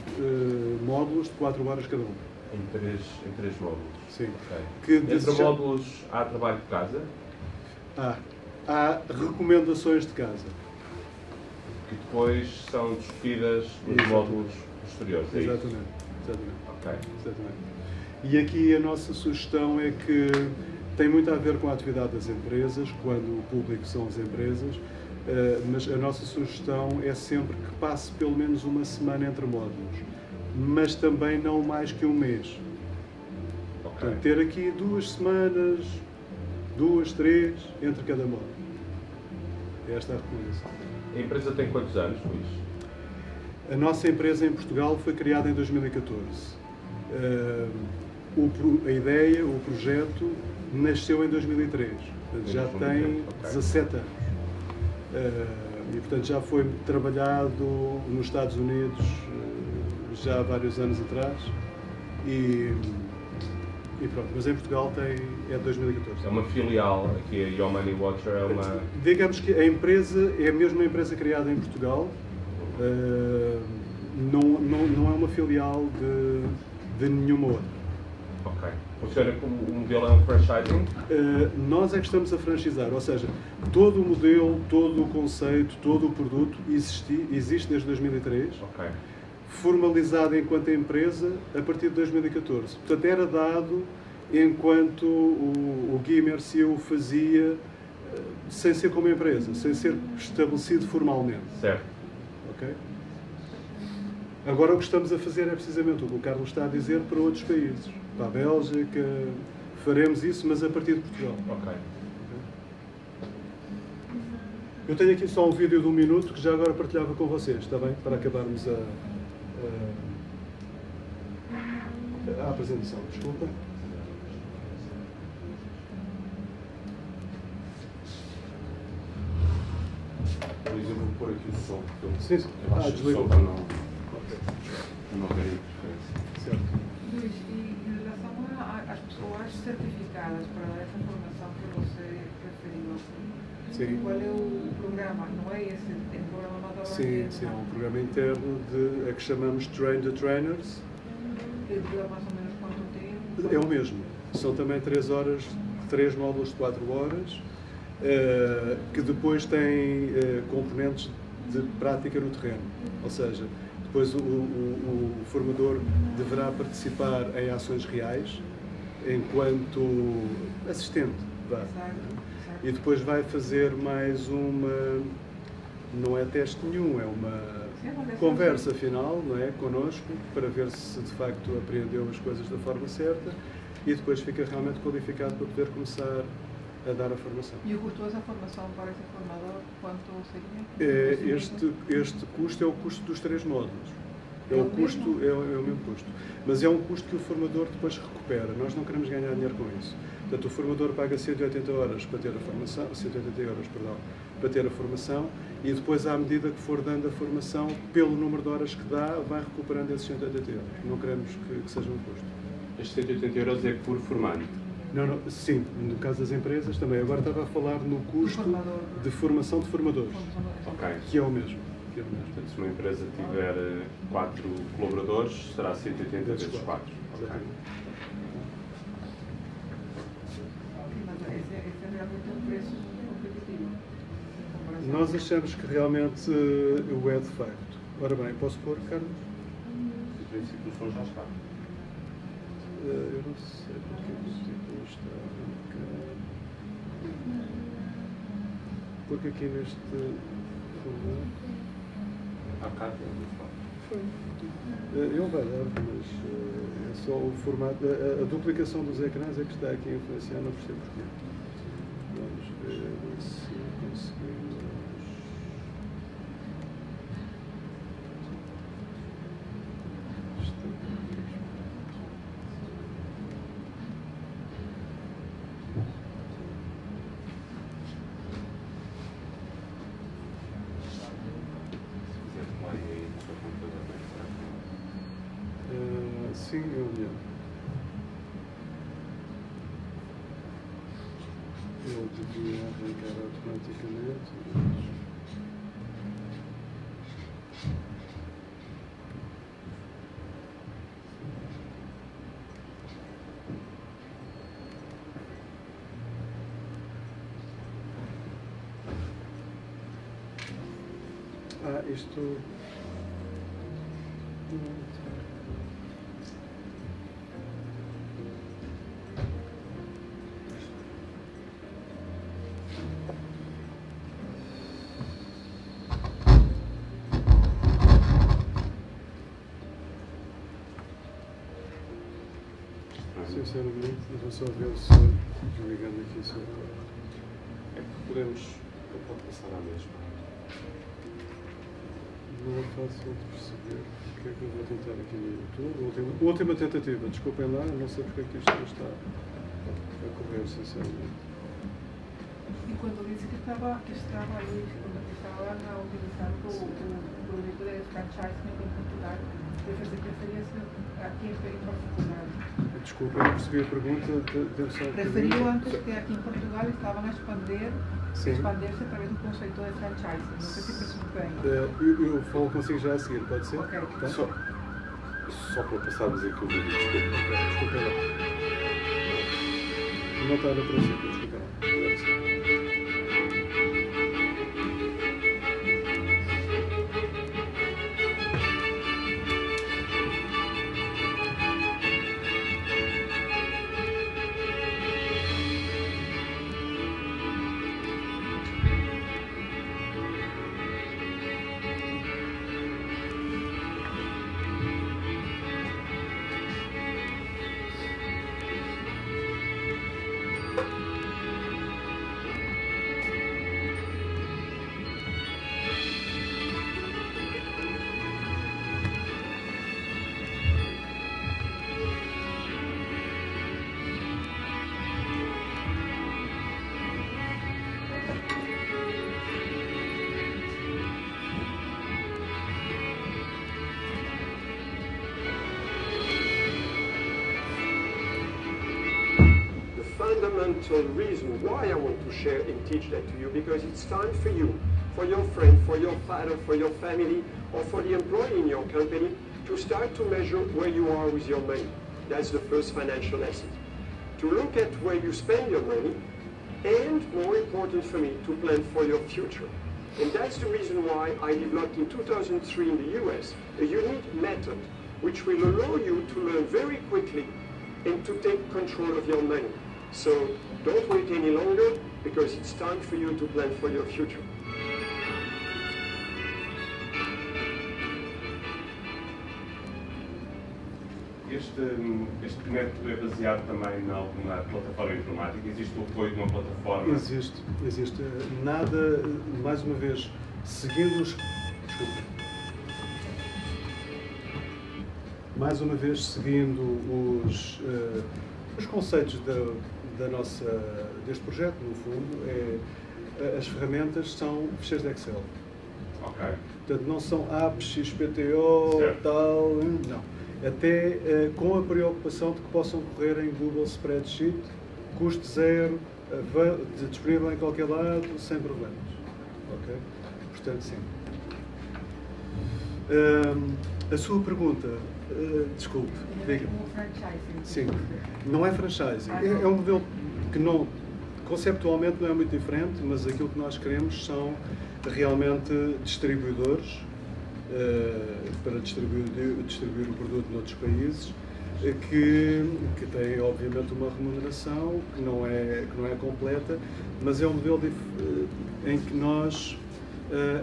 módulos de 4 horas cada um. Em três módulos. Sim. Ok. Que Entre deseja- módulos há trabalho de casa, Há recomendações de casa. que depois são discutidas nos Exatamente. módulos posteriores. É isso? Exatamente. Ok. Exatamente. E aqui a nossa sugestão é que tem muito a ver com a atividade das empresas, quando o público são as empresas, mas a nossa sugestão é sempre que passe pelo menos uma semana entre módulos, mas também não mais que um mês. Ok. Portanto, ter aqui 2 semanas, 2, 3, entre cada módulo. Esta é a recomendação. A empresa tem quantos anos, Luís? A nossa empresa em Portugal foi criada em 2014. A ideia, o projeto, nasceu em 2003. Portanto, já 2003, tem ok. 17 anos. E, portanto, já foi trabalhado nos Estados Unidos já há vários anos atrás. E pronto, mas em Portugal é de 2014. É uma filial, aqui a Your Money Watcher é uma... Digamos que a empresa é mesmo uma empresa criada em Portugal, não é uma filial de nenhuma outra. Ok. Funciona como o modelo é um franchising? Nós é que estamos a franchisar, ou seja, todo o modelo, todo o conceito, todo o produto existe desde 2003, Ok. formalizado enquanto empresa a partir de 2014. Portanto, era dado enquanto o Guimercy o fazia sem ser como empresa, sem ser estabelecido formalmente. Certo. Ok? Agora o que estamos a fazer é precisamente o que o Carlos está a dizer para outros países. Para a Bélgica, faremos isso, mas a partir de Portugal. Ok. Eu tenho aqui só um vídeo de 1 minuto que já agora partilhava com vocês, está bem? Para acabarmos a apresentação. Desculpa. Luís, eu vou pôr aqui o som, porque eu Sim, sim. acho que o Desliga. som para não Ok. haver interferência. Certo. Luís, e em relação às pessoas certificadas para dar essa formação que você referiu, Sim. qual é o programa? Não é esse? É um programa amador? Sim, sim, é um programa interno a que chamamos Train the Trainers. Que dura mais ou menos quanto tempo? É o mesmo. São também 3 horas, 3 módulos de 4 horas, que depois têm componentes de prática no terreno. Ou seja, depois o formador deverá participar em ações reais enquanto assistente. Vá. Exato. E depois vai fazer mais não é teste nenhum, é uma conversa final, não é, connosco, para ver se de facto apreendeu as coisas da forma certa e depois fica realmente qualificado para poder começar a dar a formação. E o custo dessa formação para esse formador, quanto seria? Este custo é o custo dos 3 módulos. É o mesmo? custo, é o mesmo custo. Mas é um custo que o formador depois recupera. Nós não queremos ganhar dinheiro com isso. Portanto, o formador paga 180 horas para ter a formação, 180 euros, perdão, para ter a formação e depois, à medida que for dando a formação, pelo número de horas que dá, vai recuperando esses 180 euros. Não queremos que seja um custo. Estes 180 euros é por formando. Não, sim, no caso das empresas também. Agora estava a falar no custo de formação de formadores, Ok. que é o mesmo. Que é o mesmo. Portanto, se uma empresa tiver 4 colaboradores, será 180 vezes 4. Ok. Exatamente. Mas esse é realmente um preço competitivo. em comparação. Nós achamos que realmente o é de facto. Ora bem, posso pôr, Carlos? Em princípio, o som já está. Eu não sei porque o título está cá. Porque aqui neste formato. Há cá, tem Ele vai dar, mas é só o formato. A duplicação dos ecrãs é que está aqui a influenciar, não percebo porquê. Vamos ver se conseguimos. Sim, é o melhor. Ele devia arrancar automaticamente. Isto... Sinceramente, vou só ver se ligando aqui se É que podemos. Eu posso passar à mesma. não é fácil de perceber o que é que eu vou tentar aqui no YouTube. Última tentativa, desculpem lá, não sei porque é que isto não está a correr, sinceramente. Y cuando dice que estaba ahí, cuando estaban utilizando un proyecto de franchising en Portugal, se refería aquí en Portugal. Desculpa, eu não percebi a pergunta. Referiu antes que aqui em Portugal estavam a Sim. expandir-se através do conceito de franchising. Não sei se percebeu bem. Eu falo consigo já a seguir, pode ser? Ok. Tá? Só para passarmos aqui o vídeo, desculpa. Desculpa lá. Não está no princípio, desculpa lá. Fundamental reason why I want to share and teach that to you, because it's time for you, for your friend, for your father, for your family, or for the employee in your company to start to measure where you are with your money. That's the first financial lesson. To look at where you spend your money, and more important for me, to plan for your future. And that's the reason why I developed in 2003 in the US a unique method which will allow you to learn very quickly and to take control of your money. So don't wait any longer, because it's time for you to plan for your future. Este método é baseado também em alguma plataforma informática? Existe o apoio de uma plataforma? Existe. Nada, mais uma vez, seguindo os... Desculpa. Mais uma vez, seguindo os conceitos deste projeto, no fundo, as ferramentas são ficheiros de Excel. Ok. Portanto, não são apps, XPTO, certo. Tal, não. Até com a preocupação de que possam correr em Google Spreadsheet, custo zero, disponível em qualquer lado, sem problemas. Ok? Portanto, sim. A sua pergunta, desculpe. Diga. Como franchising. Sim, não é franchising. É um modelo que não, conceptualmente não é muito diferente, mas aquilo que nós queremos são realmente distribuidores para distribuir o produto noutros países, que têm obviamente uma remuneração que não é completa, mas é um modelo em que nós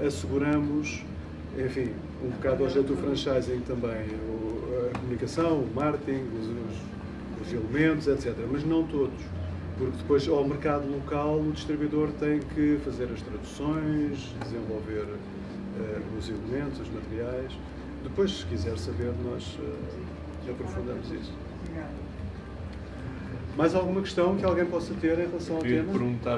asseguramos, enfim, um bocado ao jeito do franchising também, a comunicação, o marketing, os elementos, etc. Mas não todos, porque depois ao mercado local o distribuidor tem que fazer as traduções, desenvolver os elementos, os materiais. Depois, se quiser saber, nós aprofundamos isso. Obrigada. Mais alguma questão que alguém possa ter em relação ao Queria tema? perguntar,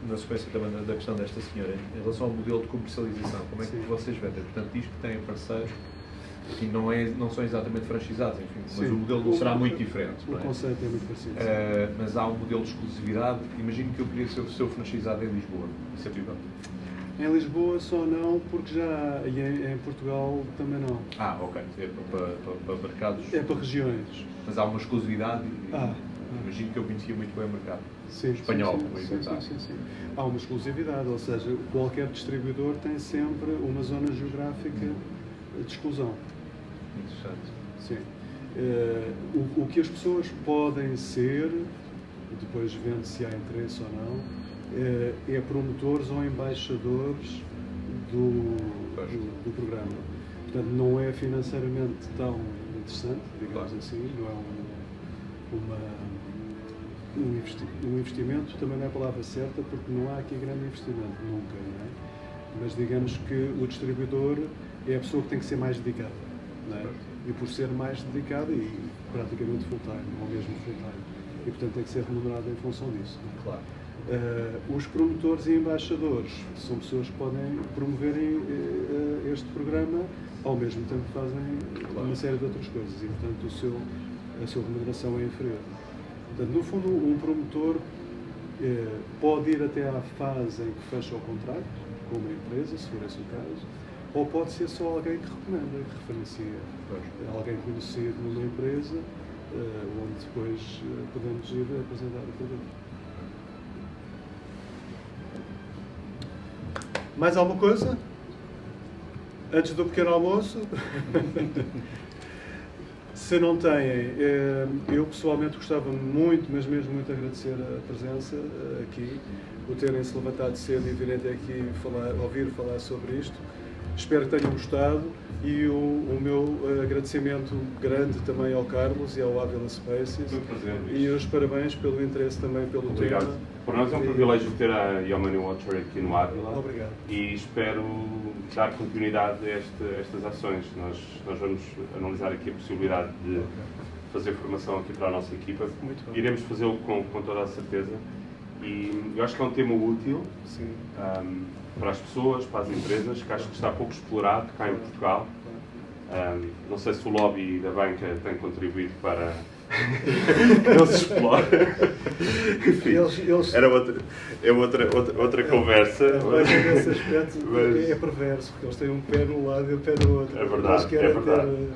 na sequência também da questão desta senhora, em relação ao modelo de comercialização, como é que vocês vendem? Portanto, diz que têm parceiros que não são exatamente franchisados, enfim, mas Sim. o modelo não será muito diferente. O não é? conceito é muito parecido. Mas há um modelo de exclusividade. Imagino que eu queria ser o seu franchisado em Lisboa. Isso é possível? Em Lisboa só não, porque já em Portugal também não. Ok. É para mercados. É para regiões. Mas há uma exclusividade. Imagino que eu conhecia muito bem o mercado. Sim, Espanhol, sim, como sim, evitar. sim. Há uma exclusividade, ou seja, qualquer distribuidor tem sempre uma zona geográfica de exclusão. Interessante. Sim. O que as pessoas podem ser, depois vendo se há interesse ou não, é promotores ou embaixadores do programa. Portanto, não é financeiramente tão interessante, digamos assim, não é um investimento, também não é a palavra certa, porque não há aqui grande investimento, nunca, não é? Mas digamos que o distribuidor é a pessoa que tem que ser mais dedicada, não é? E por ser mais dedicada e praticamente full-time, ou mesmo full-time, e portanto tem que ser remunerado em função disso. Não é? Claro. Os promotores e embaixadores são pessoas que podem promoverem este programa, ao mesmo tempo que fazem uma série de outras coisas, e portanto a sua remuneração é inferior. Portanto, no fundo, um promotor pode ir até à fase em que fecha o contrato com uma empresa, se for esse o caso, ou pode ser só alguém que recomenda, que referencia alguém conhecido numa empresa, onde depois podemos ir apresentar o produto. Mais alguma coisa? Antes do pequeno almoço? Se não têm, eu pessoalmente gostava muito, mas mesmo muito, agradecer a presença aqui, o terem-se levantado cedo e virem até aqui ouvir falar sobre isto. Espero que tenham gostado e o meu agradecimento grande também ao Carlos e ao Avila Spaces. Foi um prazer, Luís. E os parabéns pelo interesse também pelo Obrigado. tema. Para nós é um privilégio ter a Yeomani Watcher aqui no Ávila. Obrigado. E espero dar continuidade a estas ações. Nós vamos analisar aqui a possibilidade de fazer formação aqui para a nossa equipa. Muito bem. Iremos fazê-lo com toda a certeza. E eu acho que é um tema útil para as pessoas, para as empresas, que acho que está pouco explorado cá em Portugal. Não sei se o lobby da banca tem contribuído para que não se explore. Enfim, era outra conversa. Mas nesse aspecto é perverso, porque eles têm um pé num lado e um pé no outro. É verdade, é verdade.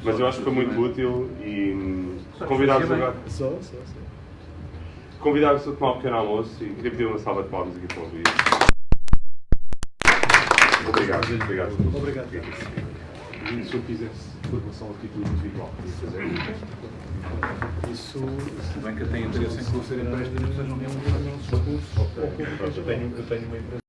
Mas eu acho que foi muito útil e convidar-vos agora. Convidar-vos a tomar um pequeno almoço e queria pedir uma salva de palmas aqui para o Luís. Obrigado. Obrigado. E se eu quisesse formação a título individual, Isso. Se bem que tem interesse em que você empreste, não sejam mesmo os nossos recursos. Eu tenho uma empresa.